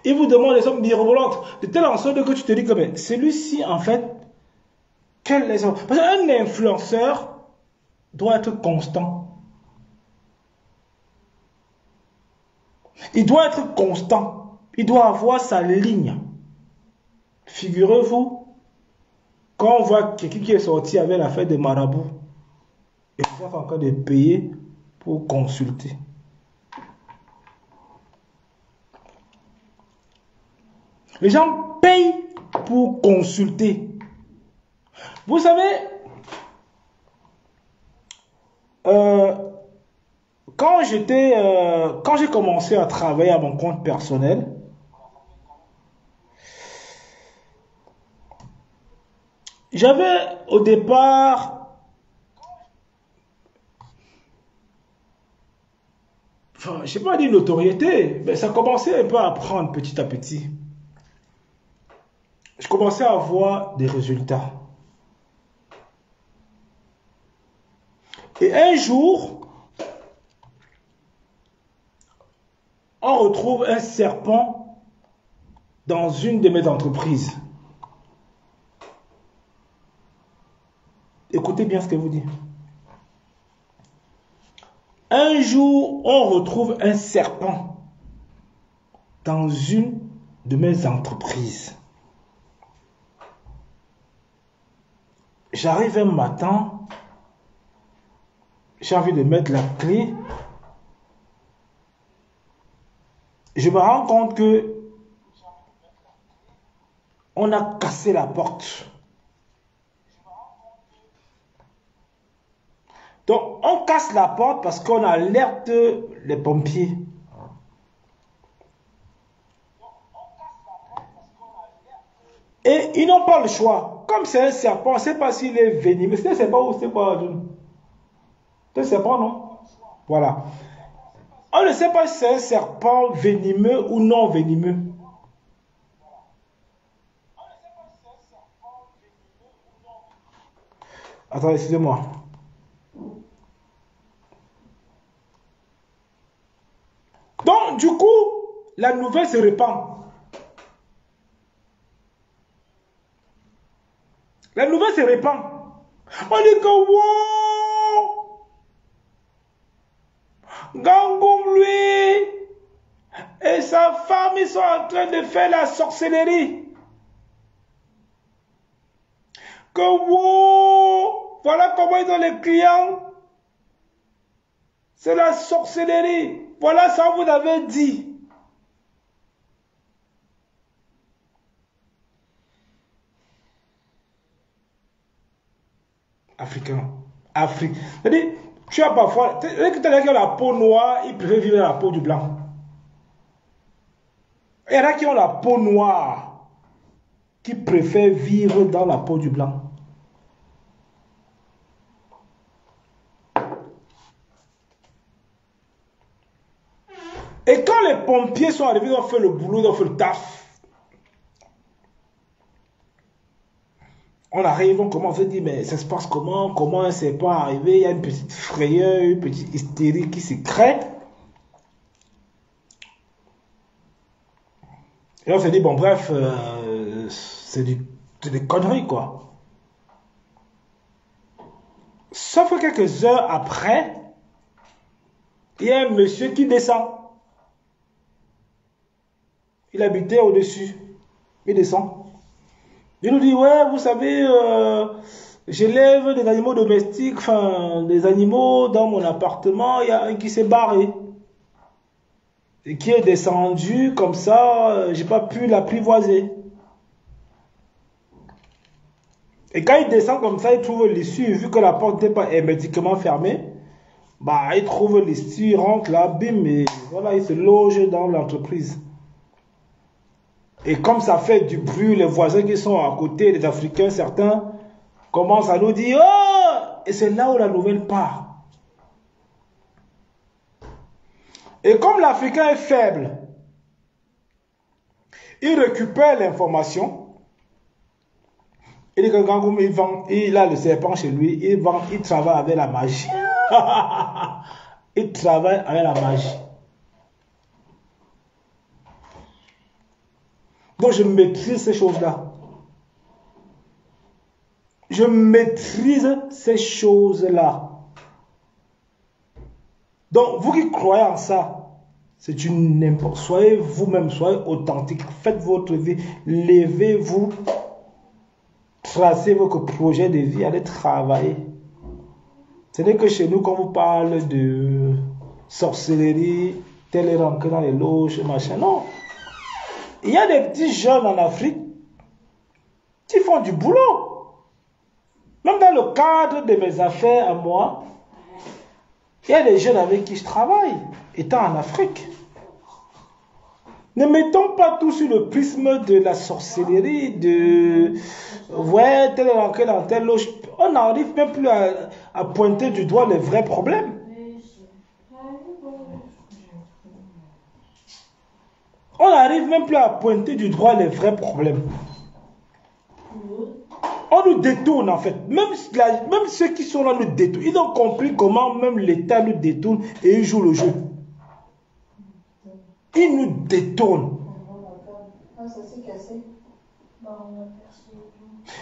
Ils vous demandent des sommes mirobolantes, de telle en sorte que tu te dis que ben, celui-ci, en fait, quel est son... Parce qu'un influenceur doit être constant. Il doit être constant. Il doit avoir sa ligne. Figurez-vous, quand on voit quelqu'un qui est sorti avec l'affaire de Marabout, et vous êtes en train de payer pour consulter. Les gens payent pour consulter. Vous savez, quand j'ai commencé à travailler à mon compte personnel, j'avais au départ, enfin, je ne sais pas dire notoriété, mais ça commençait un peu à prendre petit à petit. Je commençais à avoir des résultats. Et un jour, on retrouve un serpent dans une de mes entreprises. Écoutez bien ce que je vous dis. Un jour, on retrouve un serpent dans une de mes entreprises. J'arrive un matin, j'ai envie de mettre la clé. Je me rends compte que on a cassé la porte. Donc, on casse la porte parce qu'on alerte les pompiers. Et ils n'ont pas le choix. Comme c'est un serpent, on ne sait pas s'il est venimeux. C'est pas où, c'est quoi. C'est un serpent, non? Voilà. On ne sait pas si c'est un serpent venimeux ou non venimeux. Attendez, excusez-moi. Donc, du coup, la nouvelle se répand. La nouvelle se répand. On dit que, wow, Gangoum, lui, et sa femme, ils sont en train de faire la sorcellerie. Que, wow, voilà comment ils ont les clients. C'est la sorcellerie. Voilà ça vous avez dit. Africain. Afrique. C'est-à-dire, tu as parfois. Tu as la peau noire, ils préfèrent vivre la peau du blanc. Il y en a qui ont la peau noire, qui préfèrent vivre dans la peau du blanc. Et quand les pompiers sont arrivés, ils ont fait le boulot, ils ont fait le taf. On arrive, on commence à dire, mais ça se passe comment? Comment c'est pas arrivé? Il y a une petite frayeur, une petite hystérie qui se crée. Et on s'est dit, bon bref, c'est des conneries quoi. Sauf que quelques heures après, il y a un monsieur qui descend. Il habitait au-dessus. Il descend. Il nous dit, ouais, vous savez, j'élève des animaux domestiques, enfin, des animaux dans mon appartement. Il y a un qui s'est barré. Et qui est descendu, comme ça, j'ai pas pu l'apprivoiser. Et quand il descend comme ça, il trouve l'issue, vu que la porte n'est pas hermétiquement fermée, bah, il trouve l'issue, il rentre là, bim, et voilà, il se loge dans l'entreprise. Et comme ça fait du bruit, les voisins qui sont à côté, les Africains, certains, commencent à nous dire, oh! Et c'est là où la nouvelle part. Et comme l'Africain est faible, il récupère l'information. Il dit que Gangoum, il a le serpent chez lui, il travaille avec la magie. Il travaille avec la magie. Donc je maîtrise ces choses-là. Je maîtrise ces choses-là. Donc vous qui croyez en ça, c'est une n'importe. Soyez vous-même, soyez authentique. Faites votre vie. Levez-vous. Tracez votre projet de vie. Allez travailler. Ce n'est que chez nous qu'on vous parle de sorcellerie, tel est rentré dans les loges, machin. Non. Il y a des petits jeunes en Afrique qui font du boulot. Même dans le cadre de mes affaires à moi, il y a des jeunes avec qui je travaille, étant en Afrique. Ne mettons pas tout sur le prisme de la sorcellerie, de ouais, tel est rentré dans telle loge. On n'arrive même plus à pointer du doigt les vrais problèmes. On n'arrive même plus à pointer du doigt les vrais problèmes. On nous détourne en fait. Même ceux qui sont là nous détournent. Ils ont compris comment même l'État nous détourne et ils jouent le jeu. Ils nous détournent.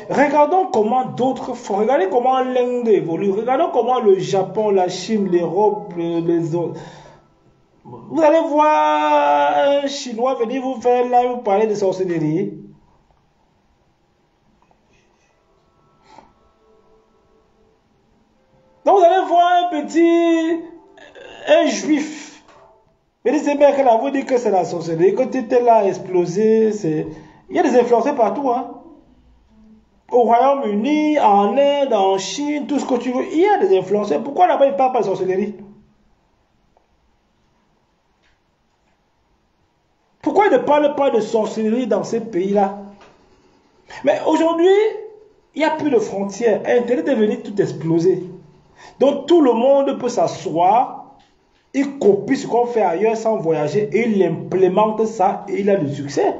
Regardons comment d'autres font. Regardez comment l'Inde évolue. Regardons comment le Japon, la Chine, l'Europe, les autres. Vous allez voir un Chinois venir vous faire là, vous parler de sorcellerie. Donc vous allez voir un juif. Mais c'est bien que là, vous dites que c'est la sorcellerie, que tout est là explosé. Il y a des influenceurs partout. Hein. Au Royaume-Uni, en Inde, en Chine, tout ce que tu veux. Il y a des influenceurs. Pourquoi là-bas ils ne parlent pas de sorcellerie? Pourquoi ils ne parlent pas de sorcellerie dans ces pays-là? Mais aujourd'hui, il n'y a plus de frontières. Internet est venu tout exploser. Donc tout le monde peut s'asseoir, il copie ce qu'on fait ailleurs sans voyager et il implémente ça et il a du succès.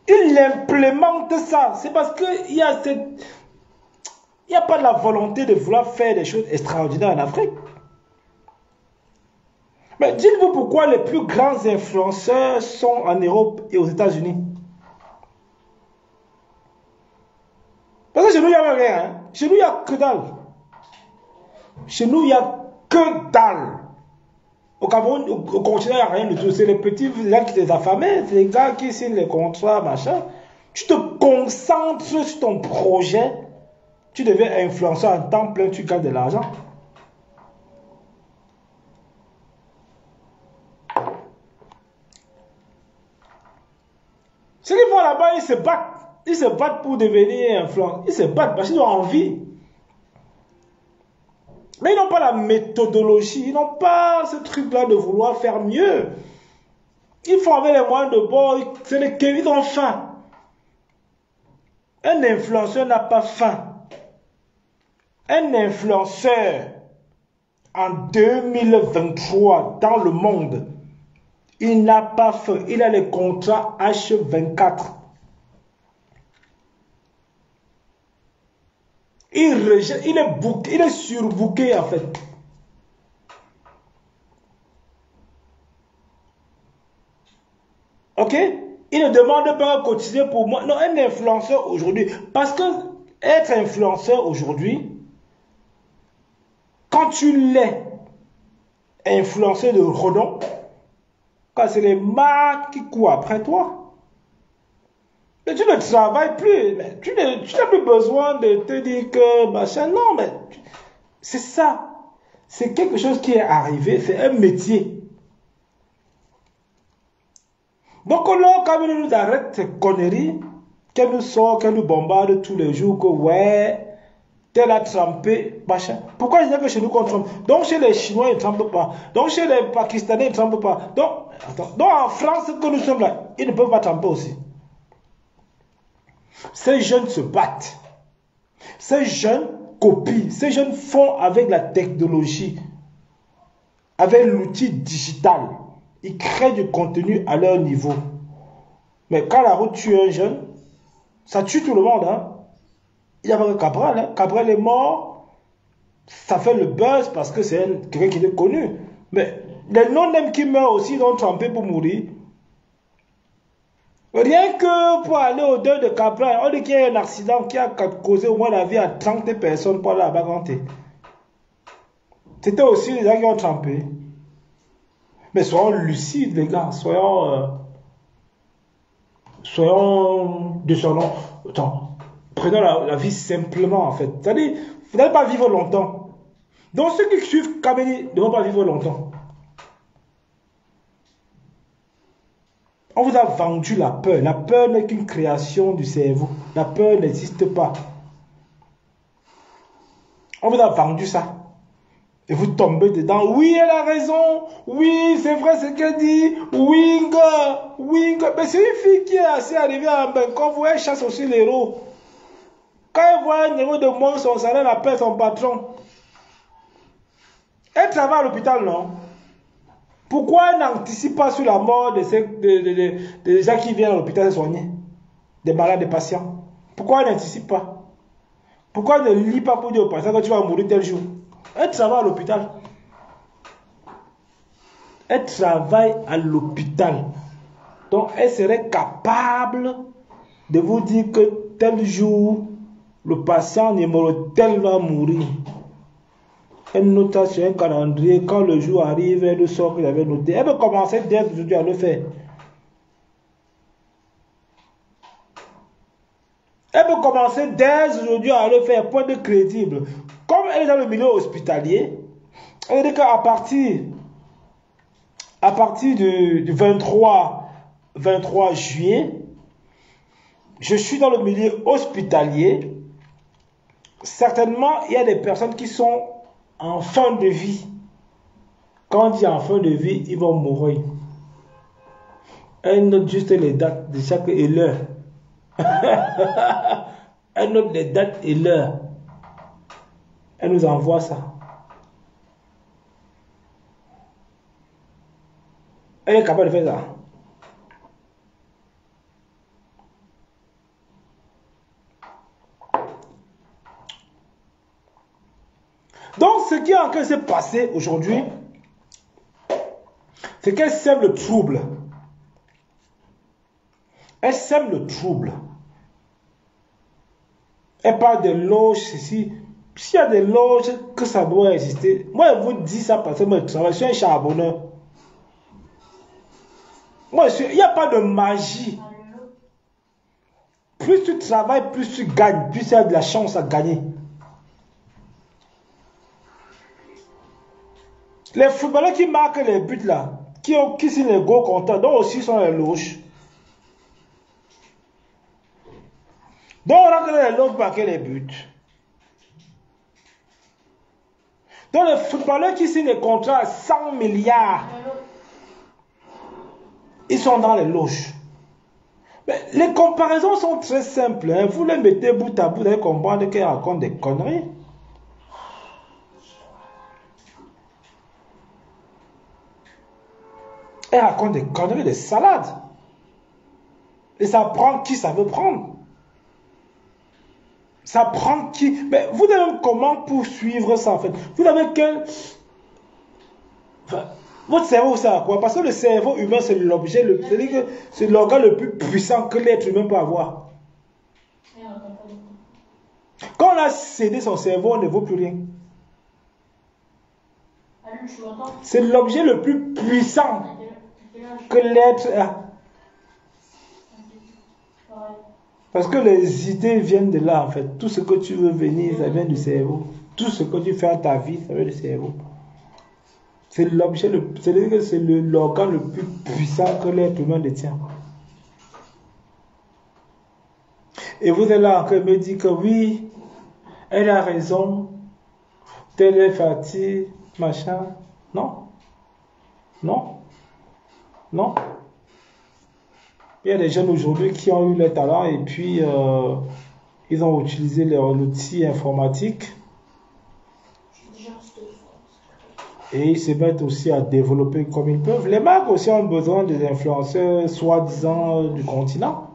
Il implémente ça. C'est parce qu'il y a cette... Il n'y a pas de la volonté de vouloir faire des choses extraordinaires en Afrique. Mais dites-vous pourquoi les plus grands influenceurs sont en Europe et aux États-Unis. Parce que chez nous, il n'y a rien. Hein. Chez nous, il n'y a que dalle. Chez nous, il n'y a que dalle. Au Cameroun, au continent, il n'y a rien du tout. C'est les petits gens qui les affamés, c'est les gars qui signent les contrats, machin. Tu te concentres sur ton projet, tu deviens influenceur en temps plein, tu gagnes de l'argent. Ceux qui vont là-bas, ils se battent. Ils se battent pour devenir influenceurs. Ils se battent parce qu'ils ont envie. Mais ils n'ont pas la méthodologie. Ils n'ont pas ce truc-là de vouloir faire mieux. Ils font avec les moyens de bord. C'est les Kevin, ils ont faim. Un influenceur n'a pas faim. Un influenceur en 2023 dans le monde, il n'a pas faim. Il a les contrats H24. Il rejette, il est booké, il est surbooké en fait. Ok? Il ne demande pas à cotiser pour moi. Non, un influenceur aujourd'hui. Parce que être influenceur aujourd'hui, quand tu l'es influenceur de renom, quand c'est les marques qui courent après toi, mais tu ne travailles plus. Mais tu n'as plus besoin de te dire que machin. Non, mais c'est ça. C'est quelque chose qui est arrivé. C'est un métier. Donc là, quand ils nous arrêtent ces conneries, qu'elle nous sort, qu'elle nous bombarde tous les jours, que ouais, tel a trempé, machin. Pourquoi je dis que chez nous qu'on trempe? Donc chez les Chinois, ils ne trempent pas. Donc chez les Pakistanais, ils ne trempent pas. Donc en France, que nous sommes là, ils ne peuvent pas tremper aussi. Ces jeunes se battent. Ces jeunes copient. Ces jeunes font avec la technologie, avec l'outil digital. Ils créent du contenu à leur niveau. Mais quand la route tue un jeune, ça tue tout le monde. Hein? Il n'y a pas que Cabral. Hein? Cabral est mort. Ça fait le buzz parce que c'est quelqu'un qui est connu. Mais les non-nèmes qui meurent aussi, ils ont trempé pour mourir. Rien que pour aller au deuil de Cabral, on dit qu'il y a un accident qui a causé au moins la vie à 30 personnes pour aller à Baganté. C'était aussi les gens qui ont trempé. Mais soyons lucides, les gars. Soyons descendants. Attends, prenons la vie simplement, en fait. C'est-à-dire, vous n'allez pas vivre longtemps. Donc, ceux qui suivent Kameni ne vont pas vivre longtemps. On vous a vendu la peur. La peur n'est qu'une création du cerveau. La peur n'existe pas. On vous a vendu ça. Et vous tombez dedans. Oui, elle a raison. Oui, c'est vrai ce qu'elle dit. Wing. Mais c'est une fille qui est assez arrivée à un bain. Quand vous voyez, elle chasse aussi les héros. Quand elle voit un héros de moins son salaire, elle appelle son patron. Elle travaille à l'hôpital, non? Pourquoi elle n'anticipe pas sur la mort des gens qui viennent à l'hôpital se soigner? Des malades, des patients. Pourquoi elle n'anticipe pas? Pourquoi elle ne lit pas pour dire au patient que tu vas mourir tel jour? Elle travaille à l'hôpital. Elle travaille à l'hôpital. Donc, elle serait capable de vous dire que tel jour, le patient numéro tel va mourir. Elle note ça sur un calendrier. Quand le jour arrive, elle sort qu'il avait noté. Elle peut commencer dès aujourd'hui à le faire. Elle peut commencer dès aujourd'hui à le faire, point de crédible. Comme elle est dans le milieu hospitalier, elle dit qu'à partir du 23 juillet, je suis dans le milieu hospitalier. Certainement, il y a des personnes qui sont en fin de vie. Quand on dit en fin de vie, ils vont mourir. Elle note juste les dates de chaque et l'heure. Elle note les dates et l'heure. Elle nous envoie ça. Elle est capable de faire ça. Donc, ce qui est en train de se passer aujourd'hui, c'est qu'elle sème le trouble. Elle sème le trouble. Elle parle des loges ici. S'il y a des loges que ça doit exister, moi je vous dis ça parce que moi je suis un charbonneur. Il n'y a pas de magie. Plus tu travailles, plus tu gagnes, plus tu as de la chance à gagner. Les footballeurs qui marquent les buts là, qui sont les gros compteurs, donc aussi sont les loges. Donc on rentre dans les loges pour marquer les buts. Donc les footballeurs qui signent des contrats à 100 milliards, ils sont dans les loges. Mais les comparaisons sont très simples. Hein. Vous les mettez bout à bout, vous allez comprendre qu'elles racontent des conneries. Elle raconte des conneries, des salades. Et ça prend qui ça veut prendre. Ça prend qui. Mais vous avez comment poursuivre ça en fait. Vous avez quel. Enfin, votre cerveau sert à quoi? Parce que le cerveau humain c'est l'objet, c'est-à-dire que c'est l'organe le plus puissant que l'être humain peut avoir. Quand on a cédé son cerveau, on ne vaut plus rien. C'est l'objet le plus puissant que l'être a. Parce que les idées viennent de là en fait. Tout ce que tu veux venir, ça vient du cerveau. Tout ce que tu fais dans ta vie, ça vient du cerveau. C'est l'objet, c'est-à-dire que c'est l'organe le plus puissant que l'être humain détient. Et vous êtes là encore me dire que oui, elle a raison, telle est fatiguée, machin. Non. Non. Non. Il y a des jeunes aujourd'hui qui ont eu le talent et puis ils ont utilisé l'outil informatique. Et ils se mettent aussi à développer comme ils peuvent. Les marques aussi ont besoin des influenceurs soi-disant du continent.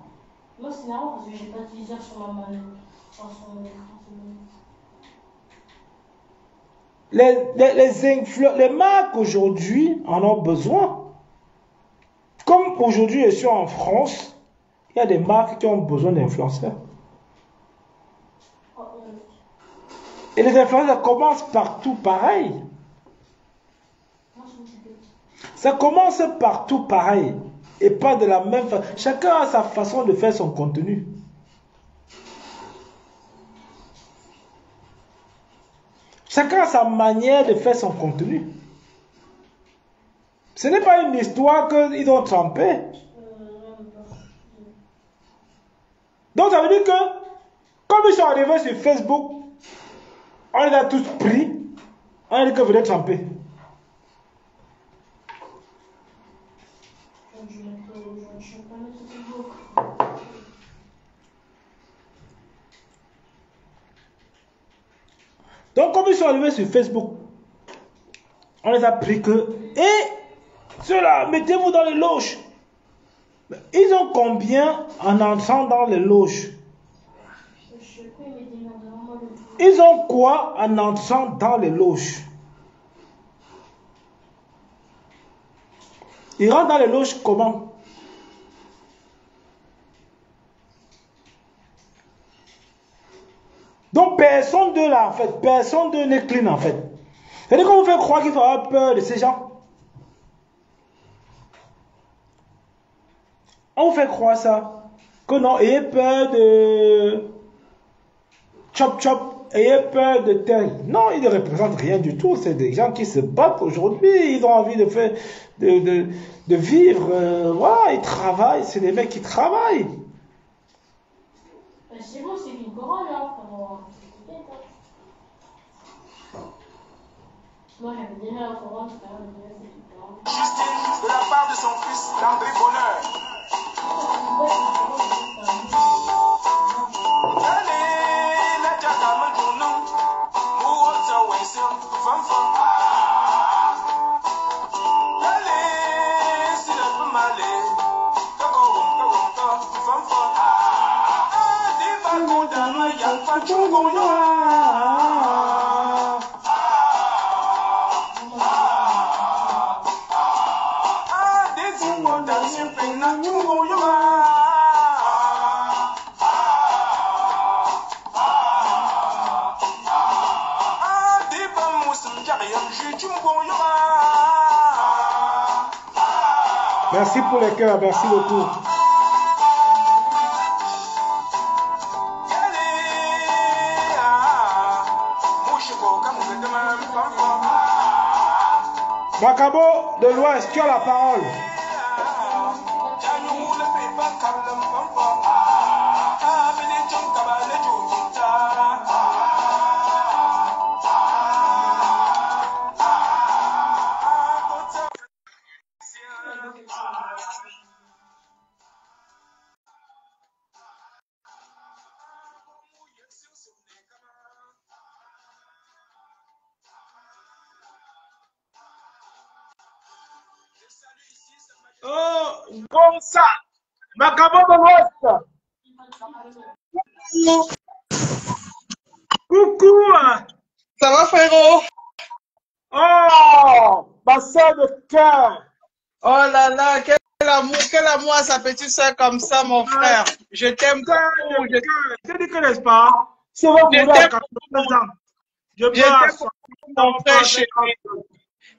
Moi, c'est marrant parce que j'ai pas de viseur sur ma main. Les marques aujourd'hui en ont besoin. Comme aujourd'hui je suis en France, il y a des marques qui ont besoin d'influenceurs. Et les influenceurs commencent partout pareil. Ça commence partout pareil. Et pas de la même façon. Chacun a sa façon de faire son contenu. Chacun a sa manière de faire son contenu. Ce n'est pas une histoire qu'ils ont trempé. Donc ça veut dire que, comme ils sont arrivés sur Facebook, on les a tous pris, on a dit que vous êtes trempés. Donc comme ils sont arrivés sur Facebook, on les a pris que, et ceux-là, mettez-vous dans les loges. Ils ont combien en entrant dans les loges? Ils ont quoi en entrant dans les loges? Ils rentrent dans les loges comment? Donc personne de là en fait, personne de n'est clean en fait. C'est-à-dire qu'on vous fait croire qu'il faut avoir peur de ces gens. On vous fait croire ça. Que non, ayez peur de chop chop, ayez peur de tel. Non, ils ne représentent rien du tout. C'est des gens qui se battent aujourd'hui. Ils ont envie de faire, de vivre. Voilà, ils travaillent. C'est des mecs qui travaillent. C'est bon, c'est une couronne là. Moi j'avais déjà la couronne, c'est pas grave. Justine, de la part de son fils Landry Bonheur. Merci pour les cœurs, merci beaucoup. Makabo de l'Ouest, tu as la parole. Oh, comme ça. Makabo de l'Ouest. Coucou. Ça va, frérot? Oh, ma soeur de cœur. Oh là là, quel amour à sa petite soeur comme ça, mon frère. Je t'aime beaucoup. Je te dis que n'est-ce pas? C'est votre mourir à 82 ans. Je t'aime, mon frère chéri.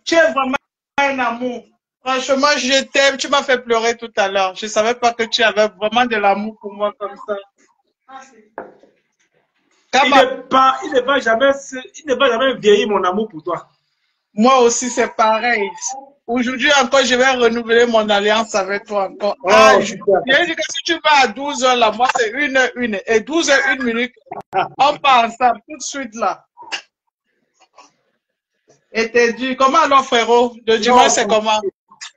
Tu es vraiment un amour. Franchement, je t'aime. Tu m'as fait pleurer tout à l'heure. Je ne savais pas que tu avais vraiment de l'amour pour moi comme ça. Il n'est pas jamais vieilli, mon amour pour toi. Moi aussi, c'est pareil. Aujourd'hui encore, je vais renouveler mon alliance avec toi encore. Oh, je dis que si tu vas à 12 h là, moi c'est 1 h 1 et 12 h 1 minute. On part ensemble tout de suite là. Et t'es dit, comment alors frérot? De dimanche, c'est comment?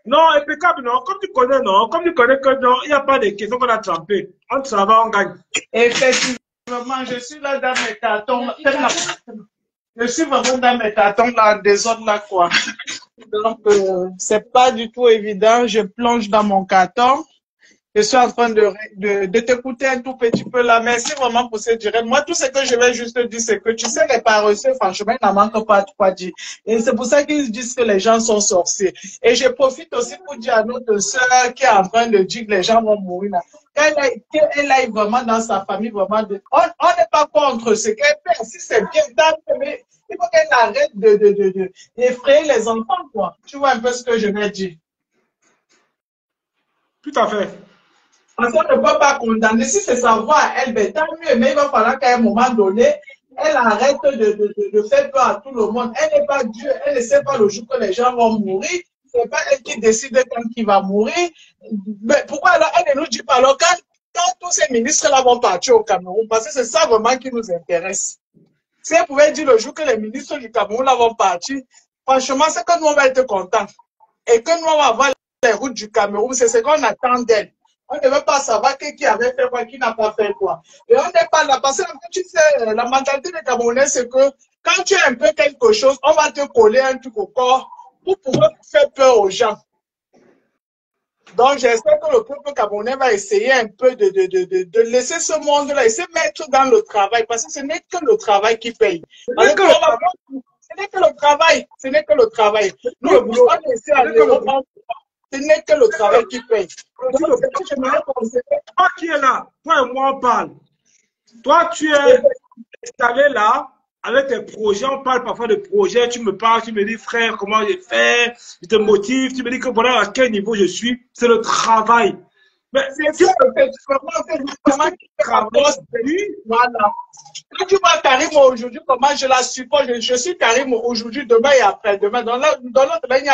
Non, impeccable, non. Comme tu connais, non. Comme tu connais que non, il n'y a pas de questions qu'on a trempées. On travaille, on gagne. Effectivement, je suis là dans mes cartons. Je suis vraiment dans mes cartons là, des zones là, quoi. Donc, c'est pas du tout évident. Je plonge dans mon carton. Je suis en train de t'écouter un tout petit peu là. Merci vraiment pour ce direct. Moi, tout ce que je vais juste dire, c'est que tu sais, les paresseux, franchement, il n'en manque pas de quoi dire. Et c'est pour ça qu'ils disent que les gens sont sorciers. Et je profite aussi pour dire à notre sœur qui est en train de dire que les gens vont mourir là. Qu'elle aille vraiment dans sa famille, vraiment. On n'est pas contre ce qu'elle fait. Si c'est bien, mais il faut qu'elle arrête d'effrayer les enfants, quoi. Tu vois un peu ce que je vais dire. Tout à fait. Parce qu'on ne peut pas condamner. Si c'est sa voix à elle, ben, tant mieux. Mais il va falloir qu'à un moment donné, elle arrête de faire peur à tout le monde. Elle n'est pas Dieu. Elle ne sait pas le jour que les gens vont mourir. Ce n'est pas elle qui décide quand qui va mourir. Mais pourquoi alors elle ne nous dit pas alors quand tous ces ministres-là vont partir au Cameroun? Parce que c'est ça vraiment qui nous intéresse. Si elle pouvait dire le jour que les ministres du Cameroun là vont partir, franchement, c'est que nous on va être contents. Et que nous on va avoir les routes du Cameroun, c'est ce qu'on attend d'elle. On ne veut pas savoir qui avait fait quoi, qui n'a pas fait quoi. Et on n'est pas là. Parce que tu sais, la mentalité des Camerounais, c'est que quand tu as un peu quelque chose, on va te coller un truc au corps pour pouvoir faire peur aux gens. Donc, j'espère que le peuple camerounais va essayer un peu de laisser ce monde-là et se mettre dans le travail. Parce que ce n'est que le travail qui paye. Ce n'est que le travail. Ce n'est que le travail. Nous, on essaie à l'Europe. Ce n'est que le travail qui paye. Toi qui es là, toi et moi on parle. Toi tu es installé là avec tes projets, on parle parfois de projets, tu me parles, tu me dis frère comment j'ai fait, je te motive, tu me dis que voilà à quel niveau je suis, c'est le travail. Mais c'est vraiment voilà. Quand tu vois Karim aujourd'hui, comment je la supporte, je suis Karim aujourd'hui, demain et après-demain. Dans l'autre, il n'y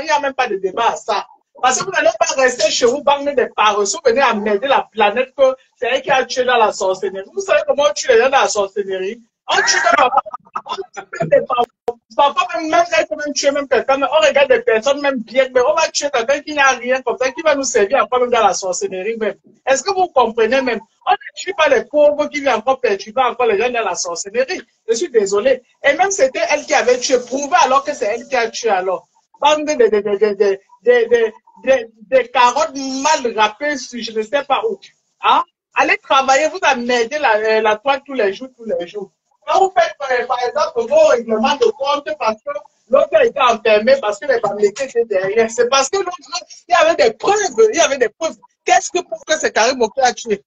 a même pas de débat à ça. Parce que vous n'allez pas rester chez vous, bang des paresseux, venez amener la planète que c'est elle qui a tué dans la sorcellerie. Vous savez comment on tue les gens dans la sorcellerie? On tue des parfois même elle peut même tuer même quelqu'un, mais on regarde des personnes même bien, mais on va tuer quelqu'un qui n'a rien comme ça, qui va nous servir encore même dans la sorcellerie même. Est-ce que vous comprenez même? On ne tue pas les pauvres qui viennent encore perturber encore les gens dans la sorcellerie. Je suis désolé. Et même c'était elle qui avait tué, prouvé alors que c'est elle qui a tué alors. Bande des carottes mal râpées sur je ne sais pas où. Hein? Allez travailler, vous emmerdez la toile tous les jours, tous les jours. Quand vous faites, par exemple, vos règlements de compte parce que l'autre a été enfermé, parce que les Bamileke étaient derrière, c'est parce que l'autre, il y avait des preuves, il y avait des preuves. Qu'est-ce que pour que c'est Karim Moké a tué?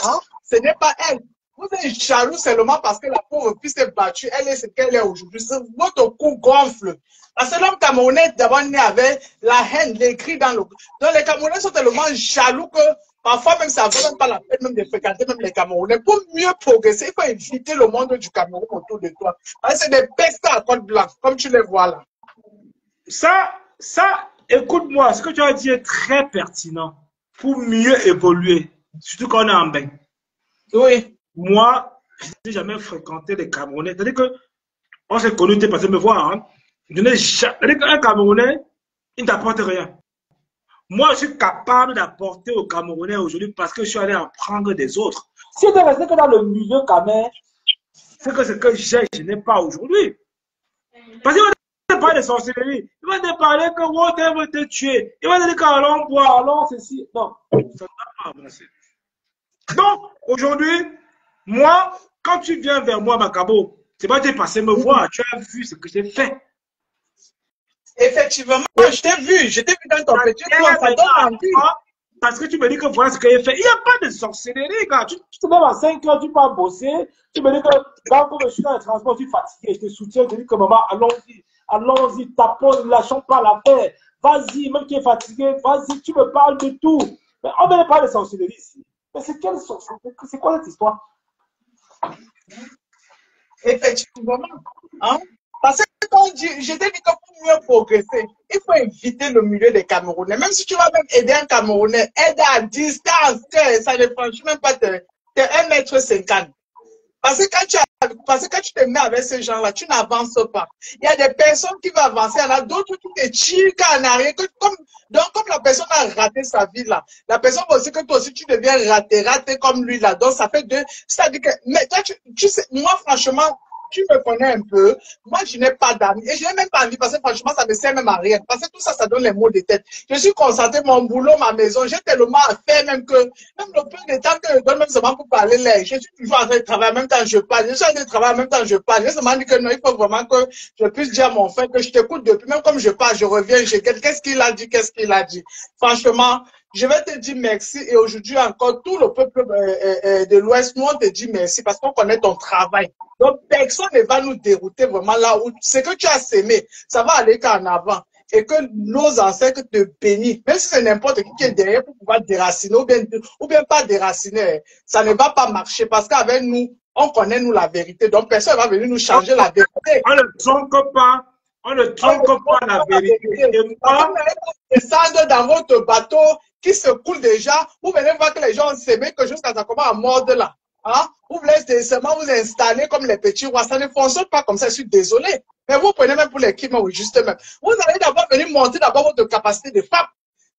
Hein? Ce n'est pas elle. Vous êtes jaloux seulement parce que la pauvre fille s'est battue, elle est ce qu'elle est aujourd'hui. Votre cou gonfle. Parce que l'homme camerounais d'abord né avec la haine, les cris dans le... Donc les Camerounais sont tellement jaloux que parfois même ça ne vaut même pas la peine même de fréquenter même les Camerounais. Pour mieux progresser, il faut éviter le monde du Cameroun autour de toi. Parce que c'est des pestes à col blanc, comme tu les vois là. Ça, écoute-moi, ce que tu as dit est très pertinent pour mieux évoluer, surtout quand on est en bain. Oui. Moi, je n'ai jamais fréquenté les Camerounais. C'est-à-dire qu'on s'est connus, tu es passé me voir. Hein. C'est-à-dire qu'un Camerounais, il ne t'apporte rien. Moi, je suis capable d'apporter aux Camerounais aujourd'hui parce que je suis allé apprendre des autres. Si tu es resté que dans le milieu Cameroun, c'est que ce que j'ai, je n'ai pas aujourd'hui. Parce qu'il va te parler de sorcellerie. Il va te parler que Walter veut te tuer. Il va te dire qu'allons boire, allons ceci. Non, ça ne va pas avancer. Donc, aujourd'hui, moi, quand tu viens vers moi, Macabo, c'est pas que tu es passé me voir, tu as vu ce que j'ai fait. Effectivement, je t'ai vu dans ton petit coin, ça donne envie. Parce que tu me dis que voilà ce que j'ai fait. Il n'y a pas de sorcellerie, gars. Tu te lèves à 5 heures, tu pars bosser. Tu me dis que quand je suis dans le transport, tu es fatigué. Je te soutiens, je te dis que maman, allons-y, tapons, ne lâchons pas l'affaire. Vas-y, même qui est fatigué, vas-y, tu me parles de tout. Mais on ne met pas de sorcellerie ici. Mais c'est quelle sorcellerie? C'est quoi cette histoire? Effectivement. Hein? Parce que quand je t'ai dit que pour mieux progresser, il faut éviter le milieu des Camerounais. Même si tu vas même aider un Camerounais, aide à distance, ça ne franchit même pas, t'es 1,50 m. Parce que quand tu te mets avec ces gens-là, tu n'avances pas. Il y a des personnes qui vont avancer, il y en a d'autres qui te tirent en arrière. Donc, comme la personne a raté sa vie là, la personne va aussi que toi aussi tu deviens raté comme lui là. Donc, ça fait deux. C'est-à-dire que, mais toi, tu sais, moi, franchement, tu me connais un peu. Moi, je n'ai pas d'amis. Et je n'ai même pas envie parce que franchement, ça me sert même à rien. Parce que tout ça, ça donne les maux de tête. Je suis concentré, mon boulot, ma maison. J'ai tellement à faire même que, même le peu de temps que je donne même seulement pour parler là, je suis toujours en train de travailler en même temps que je parle. Je suis en train de travailler en même temps que je parle. J'ai seulement dit que non, il faut vraiment que je puisse dire à mon frère que je t'écoute depuis. Même comme je parle, je reviens, qu'est-ce qu'il a dit, qu'est-ce qu'il a dit. Franchement, je vais te dire merci et aujourd'hui encore, tout le peuple de l'Ouest, nous on te dit merci parce qu'on connaît ton travail. Donc, personne ne va nous dérouter vraiment là où ce que tu as sémé, ça va aller qu'en avant. Et que nos ancêtres te bénissent. Même si c'est n'importe qui est derrière pour pouvoir déraciner ou bien pas déraciner, ça ne va pas marcher parce qu'avec nous, on connaît nous la vérité. Donc, personne ne va venir nous changer la vérité. On ne trompe pas. On ne trompe pas la vérité. Et moi, descendre dans votre bateau qui se coule déjà, vous venez voir que les gens ont sémé que jusqu'à ça commence à mordre là. Hein? Vous voulez seulement vous installer comme les petits rois. Ça ne fonctionne pas comme ça, je suis désolé. Mais vous prenez même pour les qui, oui, justement. Vous allez d'abord venir monter d'abord votre capacité de femme.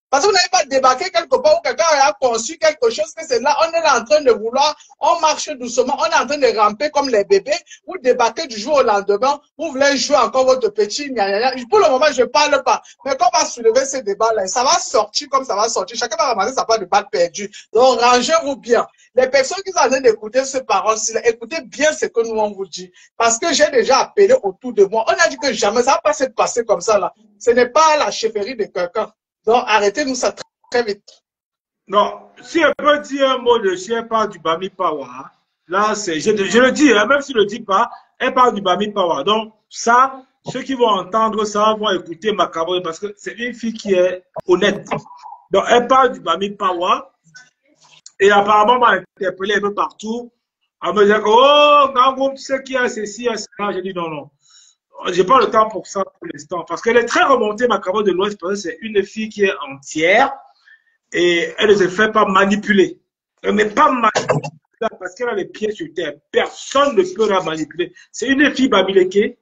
Parce que vous n'avez pas débarqué quelque part où quelqu'un a conçu quelque chose que c'est là, on est là en train de vouloir, on marche doucement, on est en train de ramper comme les bébés, vous débarquez du jour au lendemain, vous voulez jouer encore votre petit gna. Pour le moment, je ne parle pas. Mais quand on va soulever ces débats-là, ça va sortir comme ça va sortir. Chacun va ramasser sa part de balle perdue. Donc, rangez-vous bien. Les personnes qui sont en train d'écouter ces paroles-ci, écoutez bien ce que nous on vous dit. Parce que j'ai déjà appelé autour de moi. On a dit que jamais, ça ne va pas se passer comme ça là. Ce n'est pas la chefferie de quelqu'un. Donc, arrêtez-nous ça très vite. Non, si elle peut dire un mot de chien, elle parle du Bami Power. Là, je le dis, hein, même si je ne le dis pas, elle parle du Bami Power. Donc, ça, ceux qui vont entendre ça vont écouter Macabo parce que c'est une fille qui est honnête. Donc, elle parle du Bami Power. Et apparemment, m'a interpellé un peu partout. Elle me dit que, oh, Gangoum, tu sais qui a ceci, a cela. J'ai dit non, non. J'ai pas le temps pour ça pour l'instant. Parce qu'elle est très remontée, Macabo de l'Ouest, parce que c'est une fille qui est entière et elle ne se fait pas manipuler. Elle n'est pas manipulée parce qu'elle a les pieds sur terre. Personne ne peut la manipuler. C'est une fille Bamileke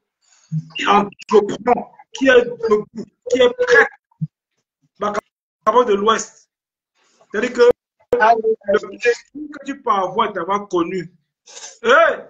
qui entreprend, qui est prête. Macabo de l'Ouest. C'est-à-dire que le plaisir que tu peux avoir d'avoir connu. Hey!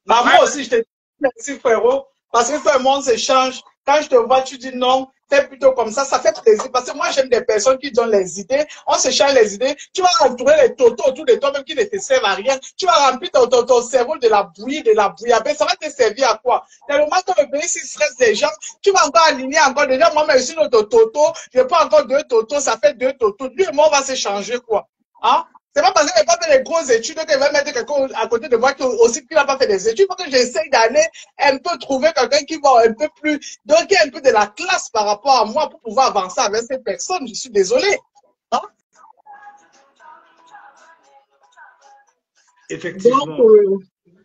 Moi aussi, je te dis merci, frérot. Parce que tout le monde s'échange. Quand je te vois, tu dis non, Fais plutôt comme ça fait plaisir. Parce que moi, j'aime des personnes qui donnent les idées. On se change les idées. Tu vas retrouver les totos autour de toi, même qui ne te servent à rien. Tu vas remplir ton cerveau de la bouillie, de la bouillabaisse. Ça va te servir à quoi? Tellement que le pays, s'il stresse des gens, tu vas encore aligner encore. Déjà, moi, même si notre toto, je prends encore 2 totos, ça fait 2 totos. Lui et moi, on va se changer, quoi. Hein? C'est pas parce qu'il n'a pas fait des grosses études qu'il va mettre quelqu'un à côté de moi qui aussi qui n'a pas fait des études. Il faut que j'essaye d'aller un peu trouver quelqu'un qui va un peu plus, donc qui a un peu de la classe par rapport à moi pour pouvoir avancer avec cette personne. Je suis désolé. Hein? Effectivement. Donc,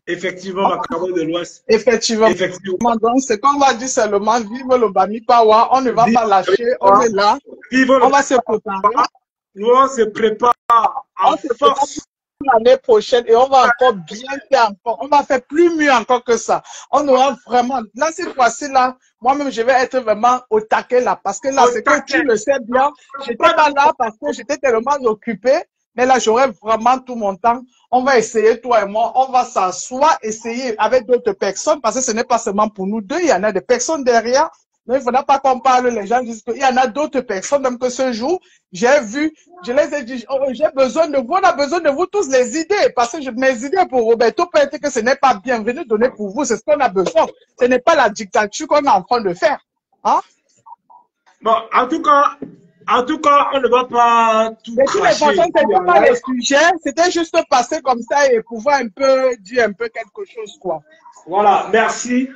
effectivement, Macabo de l'Ouest. Effectivement. Donc, ce qu'on va dire seulement, vive le Bami Pawa. On ne va pas lâcher. On est là. On va se préparer. Nous, on se prépare en force l'année prochaine et on va encore bien faire encore. On va faire plus mieux encore que ça. On aura vraiment, là, cette fois-ci, là, moi-même, je vais être vraiment au taquet là. Parce que là, c'est que tu le sais bien. J'étais pas là parce que j'étais tellement occupé. Mais là, j'aurai vraiment tout mon temps. On va essayer, toi et moi, on va s'asseoir, essayer avec d'autres personnes parce que ce n'est pas seulement pour nous deux. Il y en a des personnes derrière. Mais il ne faudra pas qu'on parle, les gens disent qu'il y en a d'autres personnes, même que ce jour, j'ai vu, je les ai dit, oh, j'ai besoin de vous, on a besoin de vous tous les idées, parce que mes idées pour Roberto peut être que ce n'est pas bienvenu donné pour vous, c'est ce qu'on a besoin. Ce n'est pas la dictature qu'on est en train de faire. Hein? Bon, en tout cas, on ne va pas tout cracher. De toute façon, pas les sujets, c'était juste passer comme ça et pouvoir un peu dire un peu quelque chose, quoi. Voilà, merci.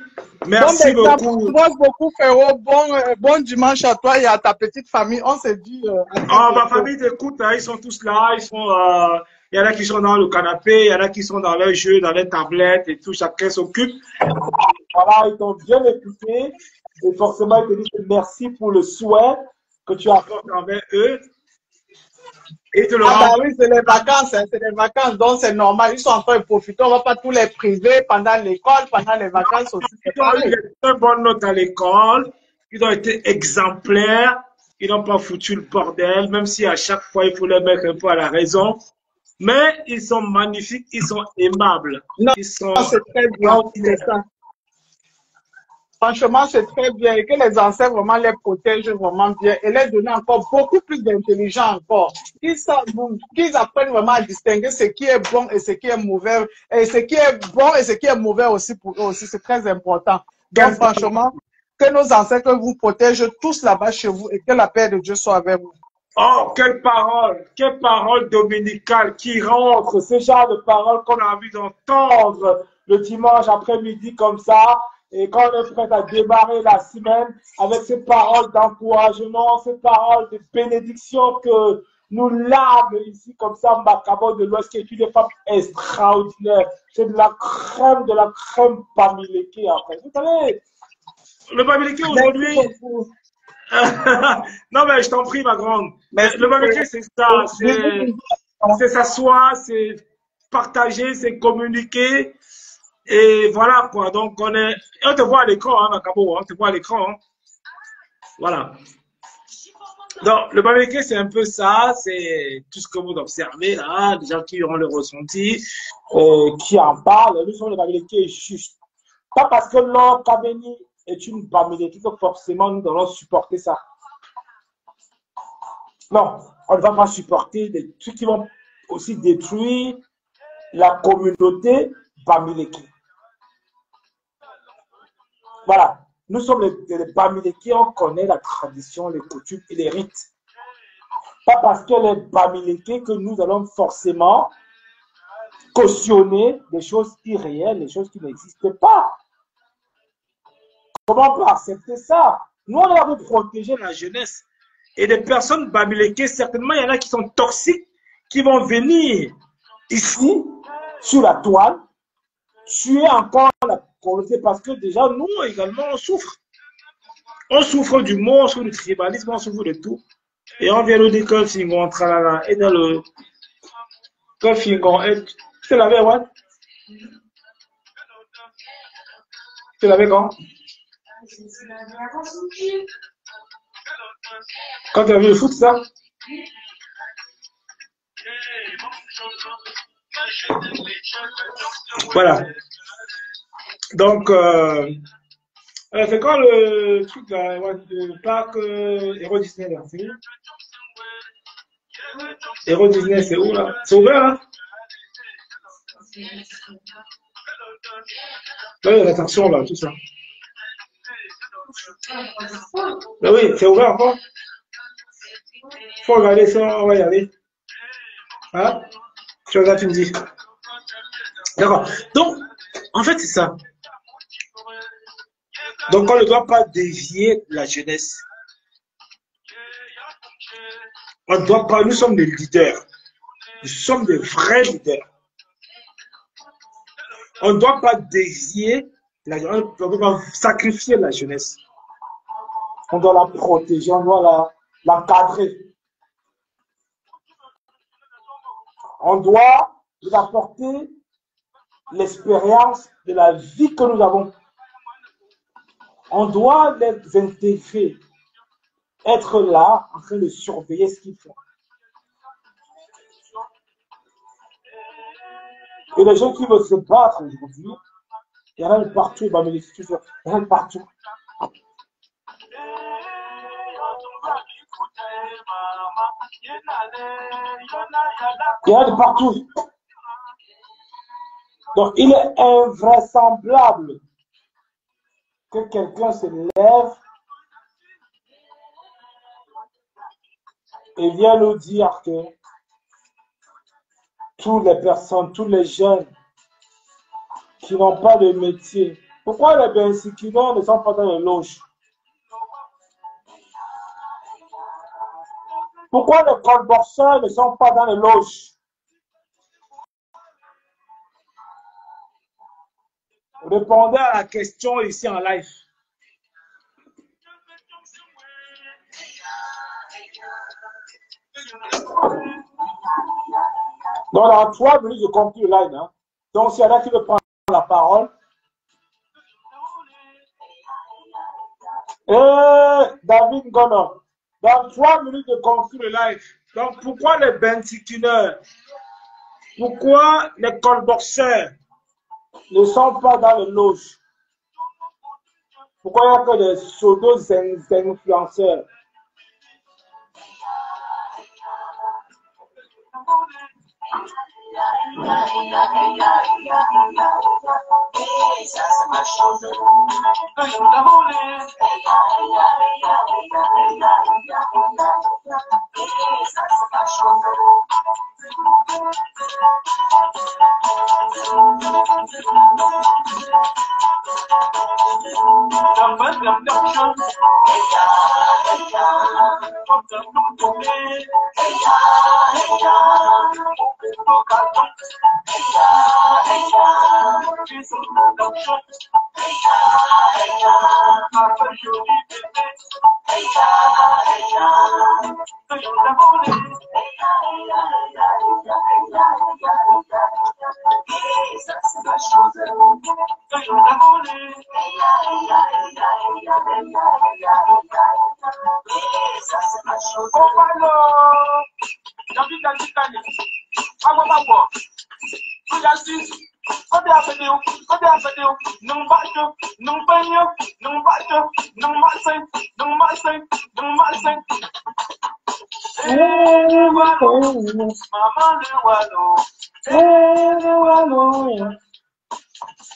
Merci beaucoup. Merci beaucoup, Féro. Bon dimanche à toi et à ta petite famille. On se dit. Ma famille t'écoute, hein, ils sont tous là. Il y en a qui sont dans le canapé, il y en a qui sont dans leurs jeux, dans les tablettes et tout. Chacun s'occupe. Voilà, ils t'ont bien écouté. Et forcément, ils te disent merci pour le soin que tu as fait envers eux. Et te le bah oui, c'est les vacances, hein, c'est les vacances, donc c'est normal. Ils sont en train de profiter. On ne va pas tous les priver pendant l'école, pendant les vacances aussi. Ils ont eu de très bonnes notes à l'école. Ils ont été exemplaires. Ils n'ont pas foutu le bordel, même si à chaque fois, il faut les mettre un peu à la raison. Mais ils sont magnifiques, ils sont aimables. Non, c'est très bien. C'est ça. Franchement, c'est très bien et que les enseignants vraiment les protègent vraiment bien et les donnent encore beaucoup plus d'intelligence encore. Qu'ils apprennent vraiment à distinguer ce qui est bon et ce qui est mauvais et ce qui est bon et ce qui est mauvais aussi pour eux aussi. C'est très important. Donc, franchement, que nos ancêtres vous protègent tous là-bas chez vous et que la paix de Dieu soit avec vous. Oh, quelle parole dominicale qui rentre, ce genre de paroles qu'on a envie d'entendre le dimanche après-midi comme ça. Et quand on est prêt à démarrer la semaine avec ces paroles d'encouragement, ces paroles de bénédiction que nous lave ici comme ça, Macabo de l'Ouest, qui est une femme extraordinaire. C'est de la crème Bamileke en fait. Vous savez, le Bamileke aujourd'hui... non mais je t'en prie ma grande. Le Bamileke c'est ça, c'est s'asseoir, c'est partager, c'est communiquer. Et voilà quoi, donc on te voit à l'écran, hein, Macabo, on te voit à l'écran. Hein. Voilà. Donc le Bamileke c'est un peu ça, c'est tout ce que vous observez là, des gens qui ont le ressenti, qui en parlent. Nous sommes le Bamileke juste. Pas parce que l'or Kabeni est une Bamileke que forcément nous devons supporter ça. Non, on ne va pas supporter des trucs qui vont aussi détruire la communauté Bamileke. Voilà, nous sommes les Bamileke, on connaît la tradition, les coutumes et les rites. Pas parce que les Bamileke que nous allons forcément cautionner des choses irréelles, des choses qui n'existent pas. Comment on peut accepter ça? Nous, on est là pour protéger la jeunesse. Et des personnes Bamileke, certainement, il y en a qui sont toxiques, qui vont venir ici, sur la toile, tuer encore la communauté, parce que déjà, nous également, on souffre. On souffre du mot, on souffre du tribalisme, on souffre de tout. Et on vient nous dire que Fingon, tralala, et dans le... Que Fingon, tu l'avais, ouais? Tu l'avais quand? Quand tu as vu le foot, ça? Voilà. Donc, C'est quand le truc là, ouais, le parc Euro Disney là, c'est où? Euro Disney, c'est où là? C'est ouvert là? Là, il y a l'attraction là, tout ça. Ben oui, c'est ouvert encore. Faut regarder ça, on va y aller. Hein? Tu regardes, tu me dis. D'accord. Donc, en fait, c'est ça. Donc, on ne doit pas dévier la jeunesse. On ne doit pas, nous sommes des leaders. Nous sommes des vrais leaders. On ne doit pas dévier, on ne doit pas sacrifier la jeunesse. On doit la protéger, on doit l'encadrer. On doit lui apporter l'expérience de la vie que nous avons. On doit les intégrer, être là, en train de surveiller ce qu'ils font. Et les gens qui veulent se battre aujourd'hui, il y en a de partout, il y en a de partout. Il y en a de partout. Donc, il est invraisemblable que quelqu'un se lève et vienne nous dire que toutes les personnes, tous les jeunes qui n'ont pas de métier, pourquoi les bensikineurs ne sont pas dans les loges? Pourquoi les colborseurs ne sont pas dans les loges? Répondez à la question ici en live. Donc, dans 3 minutes, je conclue le live. Hein. Donc, s'il y en a qui veut prendre la parole. David Gono. Dans 3 minutes, je conclue le live. Donc, pourquoi les bensikineurs, pourquoi les colboxeurs ne sont pas dans les loges? Pourquoi il n'y a que des pseudo-influenceurs?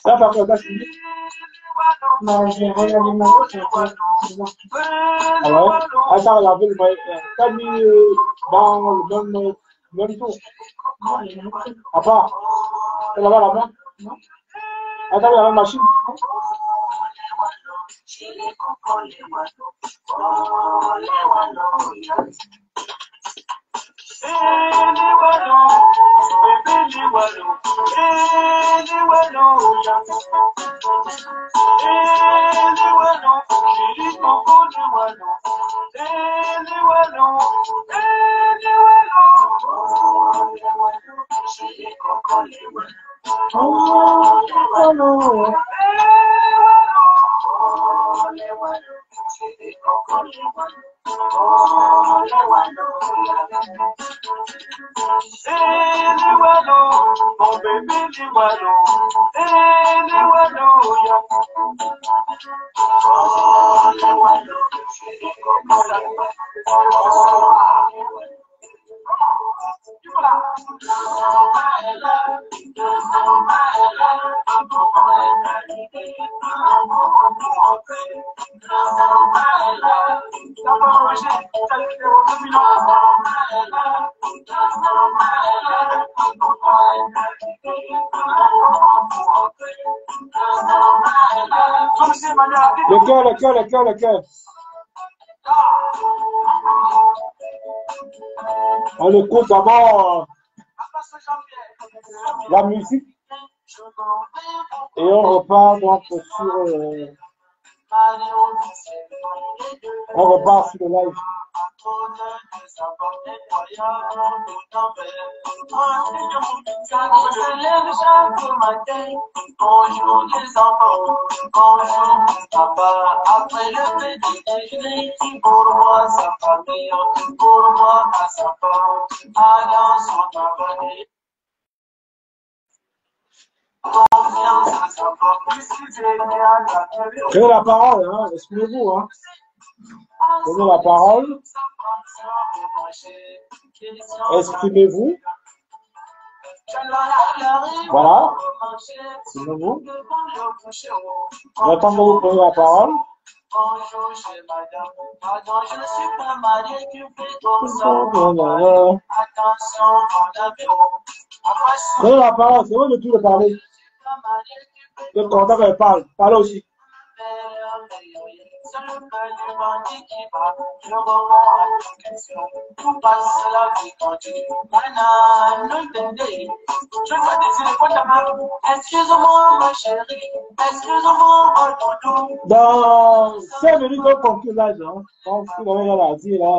Ça, par contre, non, j'ai regardé ma voix. Ah ouais? Attends, la ville, t'as mis dans le même tour. À part, c'est là-bas la main? Non. Attends, il y a la machine. Mon bébé, dis-moi-le. Lequel. On écoute d'abord la musique et on repart donc sur le live. Bonjour les enfants, bonjour papa. Après le petit déjeuner, pour moi sa famille, pour moi à sa femme, à dans son travail. Confiance à sa femme, puisqu'il est bien la Prenez la parole, hein, exprimez-vous, hein. Prenez la parole. Exprimez-vous. Voilà. Exprimez-vous. J'attends que vous preniez la parole. Bonjour chez madame, pardon, je ne suis pas marié, tu fais comme ça. Attention, mon ami. Prenez la parole, c'est bon de tout le parler. Le contact, elle parle. Parlez aussi. C'est le cœur du bandit qui bat. Je remonte à toute question. On passe la vie continue. Maintenant, je dois désirer pour ta main. Excuse-moi, ma chérie. Excuse-moi, mon doudou. Dans 5 minutes, on conclut l'âge. Hein. Donc, si vous avez rien à dire, là,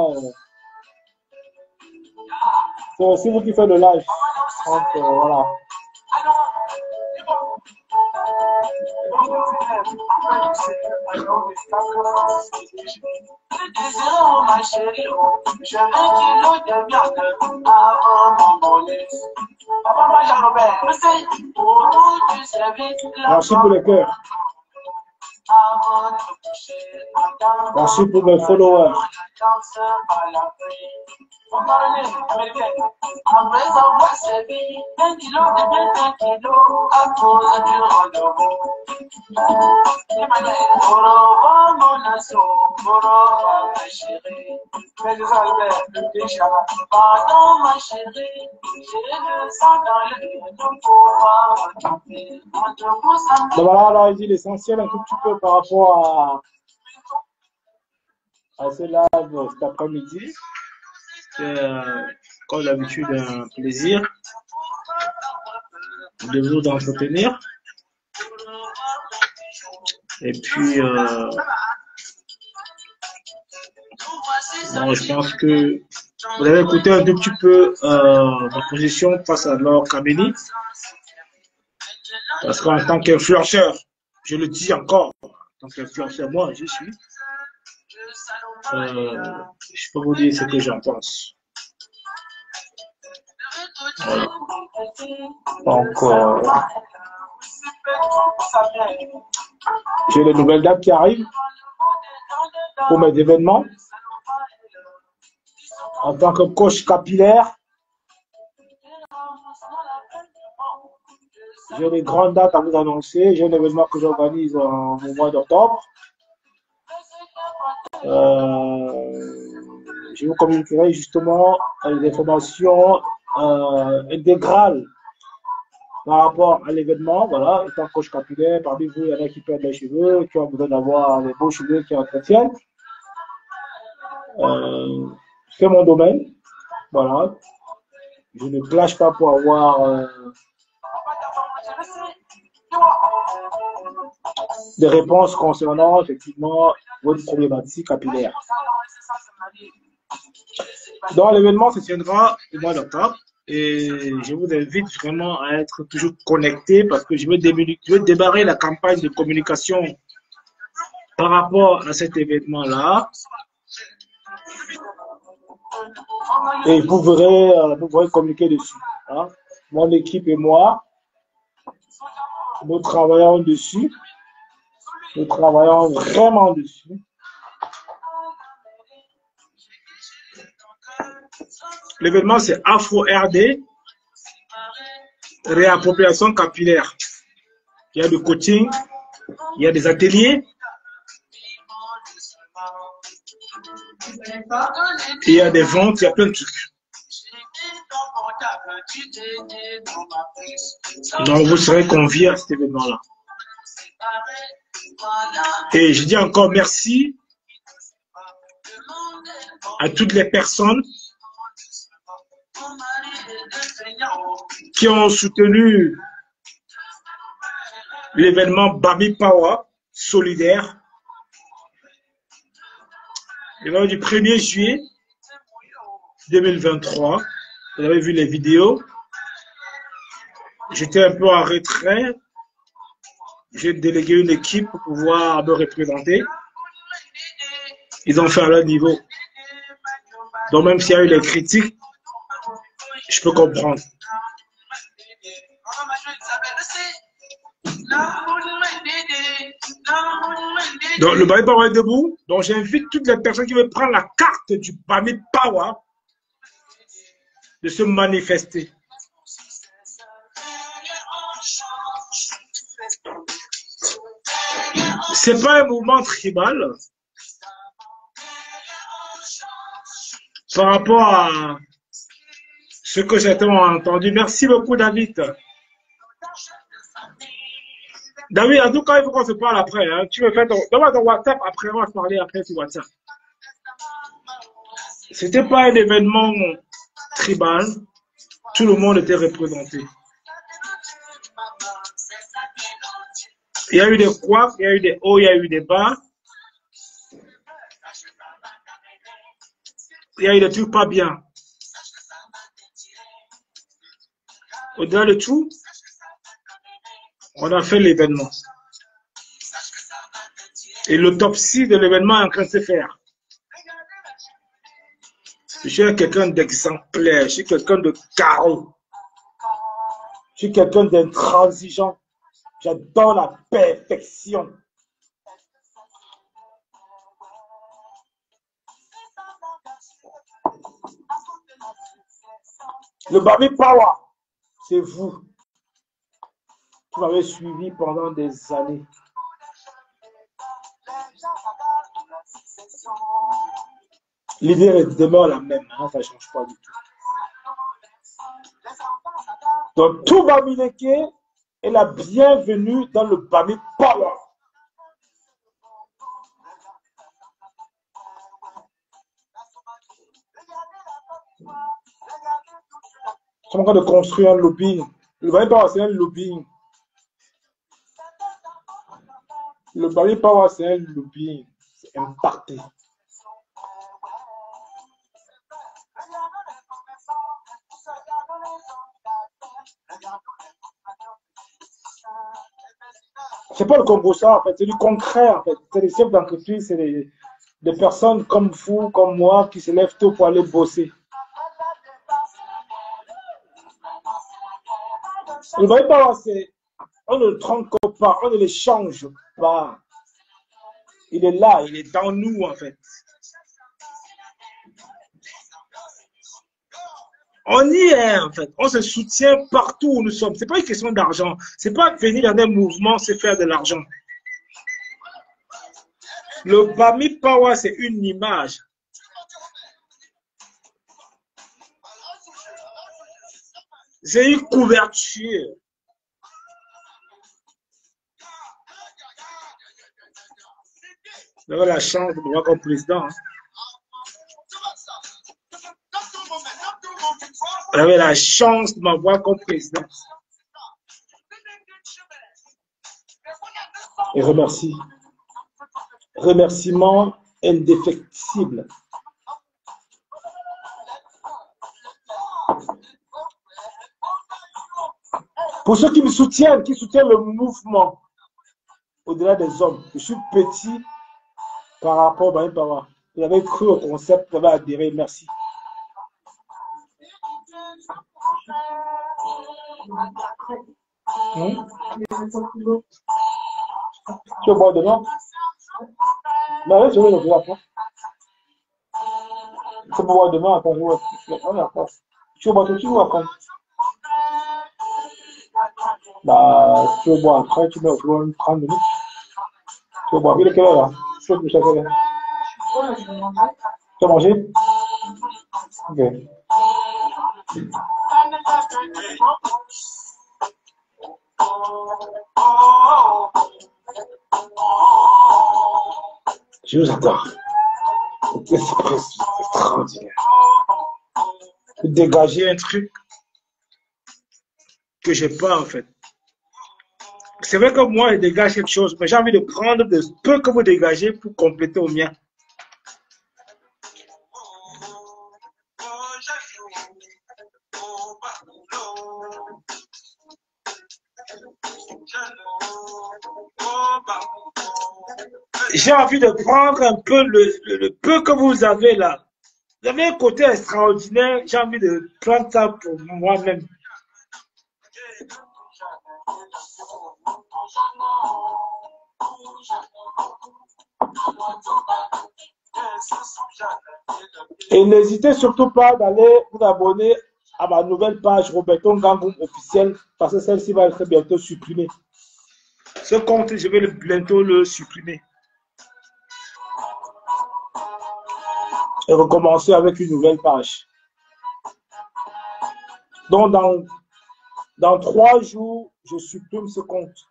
c'est aussi vous qui faites le live. Donc, voilà. Désirons ma chérie, je veux qu'il de viande avant mon bonnet. Papa, moi Jean-Robert, je sais, pour nous tu services la Merci pour le cœur. avant de coucher. Merci pour mes followers. Après avoir servi 1 kilo de bien 1 kilo à cause du rendez-vous. Au revoir mon assaut, au revoir ma chérie. Pardon ma chérie, j'ai le sang dans le cœur de pouvoir retrouver. Donc voilà, là, il dit l'essentiel un tout petit peu par rapport à ce live cet après-midi. C'est comme d'habitude un plaisir de vous entretenir. Et puis, bon, je pense que vous avez écouté un tout petit peu ma position face à Laure Kameni. Parce qu'en tant qu'influenceur, je le dis encore, en tant qu'influenceur, moi, je suis. Je peux vous dire ce que j'en pense. Voilà. Donc, j'ai les nouvelles dates qui arrivent pour mes événements. En tant que coach capillaire, j'ai des grandes dates à vous annoncer. J'ai un événement que j'organise au mois d'octobre. Je vous communiquerai justement les informations intégrales par rapport à l'événement. Voilà, étant coach capillaire, parmi vous, il y en a qui perdent les cheveux, qui ont besoin d'avoir des beaux cheveux qui entretiennent. C'est mon domaine. Voilà. Je ne clash pas pour avoir des réponses concernant effectivement votre problématique capillaire. Donc, l'événement se tiendra au mois d'octobre et je vous invite vraiment à être toujours connecté parce que je veux démarrer la campagne de communication par rapport à cet événement-là. Et vous pourrez communiquer dessus. Hein. Mon équipe et moi, nous travaillons dessus. Nous travaillons vraiment dessus. L'événement, c'est Afro-RD, réappropriation capillaire. Il y a du coaching, il y a des ateliers. Il y a des ventes, il y a plein de trucs. Donc, vous serez conviés à cet événement-là. Et je dis encore merci à toutes les personnes qui ont soutenu l'événement Bami Power solidaire. L'événement du 1er juillet 2023. Vous avez vu les vidéos. J'étais un peu en retrait. J'ai délégué une équipe pour pouvoir me représenter. Ils ont fait à leur niveau. Donc même s'il y a eu des critiques, je peux comprendre. Donc le Bami Power est debout. Donc j'invite toutes les personnes qui veulent prendre la carte du Bami Power de se manifester. C'est pas un mouvement tribal par rapport à ce que certains ont entendu. Merci beaucoup, David. David, en tout cas, il faut qu'on se parle après. Hein. Tu me fais donne-moi ton WhatsApp après, on va se parler après sur WhatsApp. C'était pas un événement tribal. Tout le monde était représenté. Il y a eu des couacs, il y a eu des hauts, il y a eu des bas. Il y a eu des trucs pas bien. Au-delà de tout, on a fait l'événement. Et l'autopsie de l'événement est en train de se faire. Je suis quelqu'un d'exemplaire, je suis quelqu'un de carré. Je suis quelqu'un d'intransigeant. J'adore la perfection. Le Bami Power, c'est vous qui m'avez suivi pendant des années. L'idée demeure la même, hein, ça ne change pas du tout. Donc, tout Bamileke est la bienvenue dans le Bami Power. Je suis en train de construire un lobbying. Le Bami Power, c'est un lobbying. Le Bami Power, c'est un lobbying. C'est impacté. C'est pas le Congo ça, en fait, c'est du concret, en fait. C'est des chefs d'entreprise, c'est des personnes comme vous, comme moi, qui se lèvent tôt pour aller bosser. Le Bami Power, c'est, on ne le tronque pas, on ne le change pas. Il est là, il est dans nous, en fait. On y est, en fait. On se soutient partout où nous sommes. Ce n'est pas une question d'argent. Ce n'est pas venir dans des mouvements, c'est faire de l'argent. Le Bami Power, c'est une image. C'est une couverture. Vous avez la chance de me voir comme président. Hein. Vous avez la chance de m'avoir comme président. Et remercie. Remerciement indéfectible. Pour ceux qui me soutiennent, qui soutiennent le mouvement, au-delà des hommes, je suis petit, par rapport à Pawa. Vous avez cru au concept, vous avez adhéré, merci. Tu veux boire demain? Bah oui, je vais le voir après. Tu veux boire demain, après, tu veux boire tout de suite ou après? Bah, si tu veux boire après, tu mets au frigo 30 minutes. Tu veux boire, il est quelle heure là? Je peux chaque heure. Tu as mangé? Ok. Je vous adore. C'est extraordinaire. Dégager un truc que j'ai pas en fait. C'est vrai que moi je dégage quelque chose, mais j'ai envie de prendre de peu que vous dégagez pour compléter au mien. J'ai envie de prendre un peu le peu que vous avez là. Vous avez un côté extraordinaire, j'ai envie de prendre ça pour moi-même. Et n'hésitez surtout pas d'aller vous abonner à ma nouvelle page Roberto Ngangum officielle parce que celle-ci va être bientôt supprimée. Ce compte, je vais bientôt le supprimer. Et recommencer avec une nouvelle page. Donc, dans 3 jours, je supprime ce compte.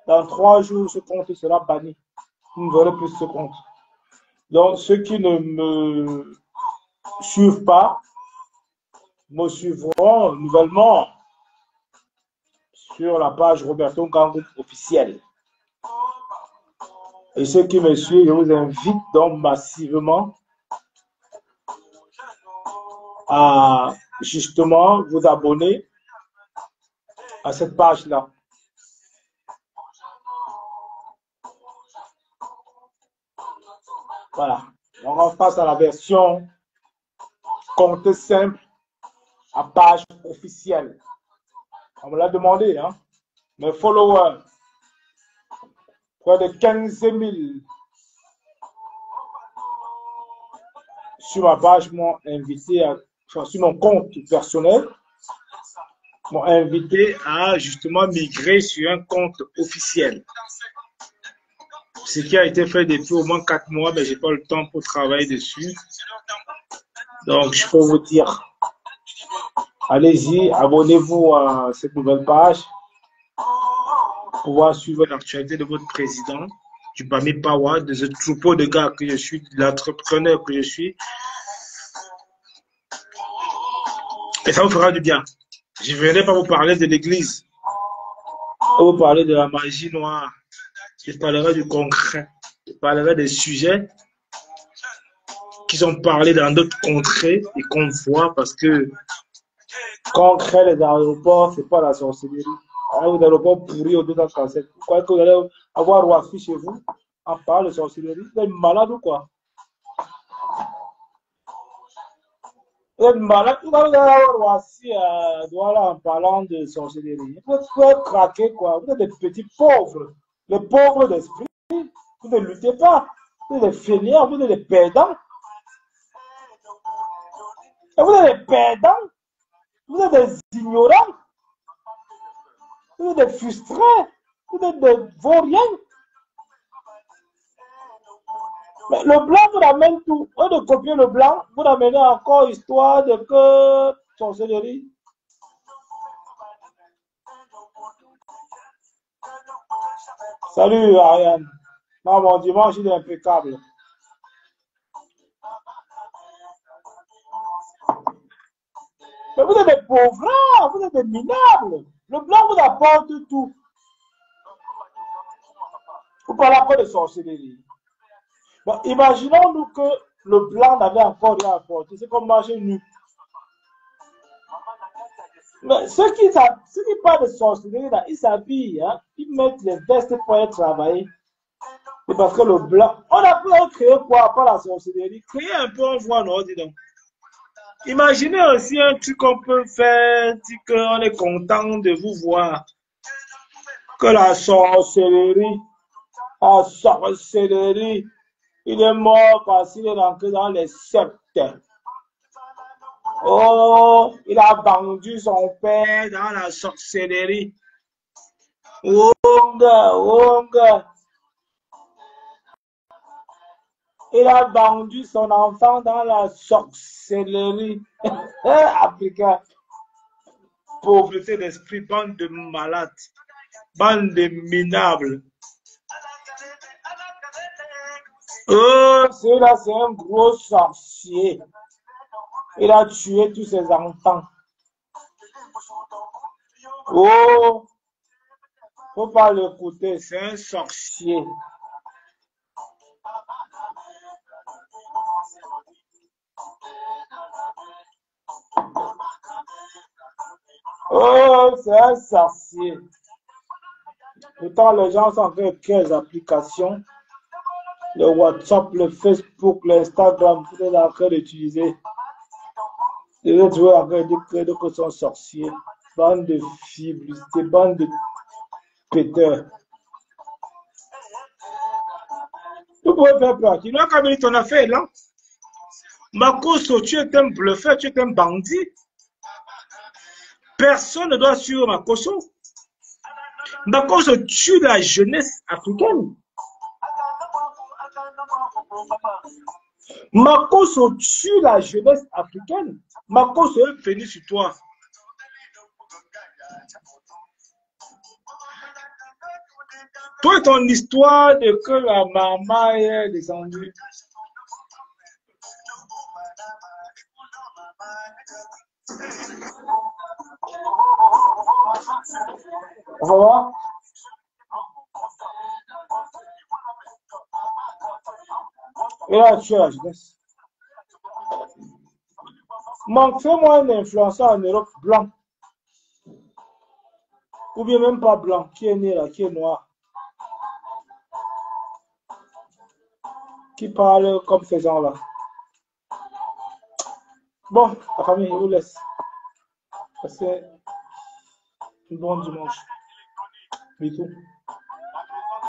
Dans 3 jours, ce compte sera banni. Vous ne verrez plus ce compte. Donc, ceux qui ne me suivent pas me suivront nouvellement sur la page Roberto Ngangum officielle. Et ceux qui me suivent, je vous invite donc massivement à justement vous abonner à cette page-là. Voilà. Donc on passe à la version compte simple à page officielle. On me l'a demandé, hein. Mes followers, près de 15 000 sur ma page m'ont invité sur mon compte personnel, m'ont invité à justement migrer sur un compte officiel. Ce qui a été fait depuis au moins 4 mois, mais je n'ai pas le temps pour travailler dessus. Donc, je peux vous dire, allez-y, abonnez-vous à cette nouvelle page pour pouvoir suivre l'actualité de votre président, du Bami Pawa, de ce troupeau de gars que je suis, de l'entrepreneur que je suis. Et ça vous fera du bien. Je ne viendrai pas vous parler de l'église, vous parler de la magie noire. Je parlerai du concret. Je parlerai des sujets qui sont parlés dans d'autres contrées et qu'on voit parce que quand on crée les aéroports, ce n'est pas la sorcellerie. Les aéroports pourris au 237. Vous croyez que vous allez avoir Roissy chez vous en parlant de sorcellerie? Vous êtes malade ou quoi? Vous êtes malade? Vous allez avoir Roissy voilà, en parlant de sorcellerie. Vous êtes craquer quoi? Vous êtes des petits pauvres. Les pauvres d'esprit. Vous ne luttez pas. Vous êtes des fainéants, vous êtes des perdants. Et vous êtes des perdants. Vous êtes des ignorants. Vous êtes des frustrés. Vous êtes des vauriens. Mais le blanc vous amène tout. Au lieu de copier le blanc, vous l'amenez encore histoire de que sorcellerie. Salut Ariane. Non, mon dimanche il est impeccable. Mais vous êtes des pauvres, vous êtes des minables. Le blanc vous apporte tout. Vous parlez encore de sorcellerie. Bon, imaginons-nous que le blanc n'avait encore rien apporté. C'est comme marcher nu. Mais ceux qui parlent de sorcellerie, là, ils s'habillent, hein, ils mettent les vestes pour aller travailler. C'est parce que le blanc, on a pu créer quoi? Pas la sorcellerie. Créer un peu, on voit, non, dis donc. Imaginez aussi un truc qu'on peut faire, dit qu'on est content de vous voir. Que la sorcellerie, il est mort parce qu'il est rentré dans les sectes. Oh, il a vendu son père dans la sorcellerie. Wonga. Il a vendu son enfant dans la sorcellerie. Africain. Pauvreté d'esprit, bande de malades, bande de minables. Oh, celui-là, c'est un gros sorcier. Il a tué tous ses enfants. Oh, faut pas l'écouter, c'est un sorcier. Oh, c'est un sorcier. Pourtant, les gens sont en train de créer des applications. Le WhatsApp, le Facebook, l'Instagram, tout est en train d'utiliser. Les autres joueurs en train de dire que sont sorciers. Bande de fibres, c'est bande de péteurs. Vous pouvez faire peur. Tu n'as qu'à venir ton affaire là. Makoso, tu es un bluffeur, tu es un bandit. Personne ne doit suivre Makoso. Makoso tue la jeunesse africaine. Makoso tue la jeunesse africaine. Makoso est venu sur toi. Toi, ton histoire de que la maman est descendue. Ça va? Et là, tu es la jeunesse. Fais-moi un influenceur en Europe blanc. Ou bien même pas blanc. Qui est né là, qui est noir. Qui parle comme ces gens-là. Bon, la famille, je vous laisse. Passez un bon dimanche. Bisous.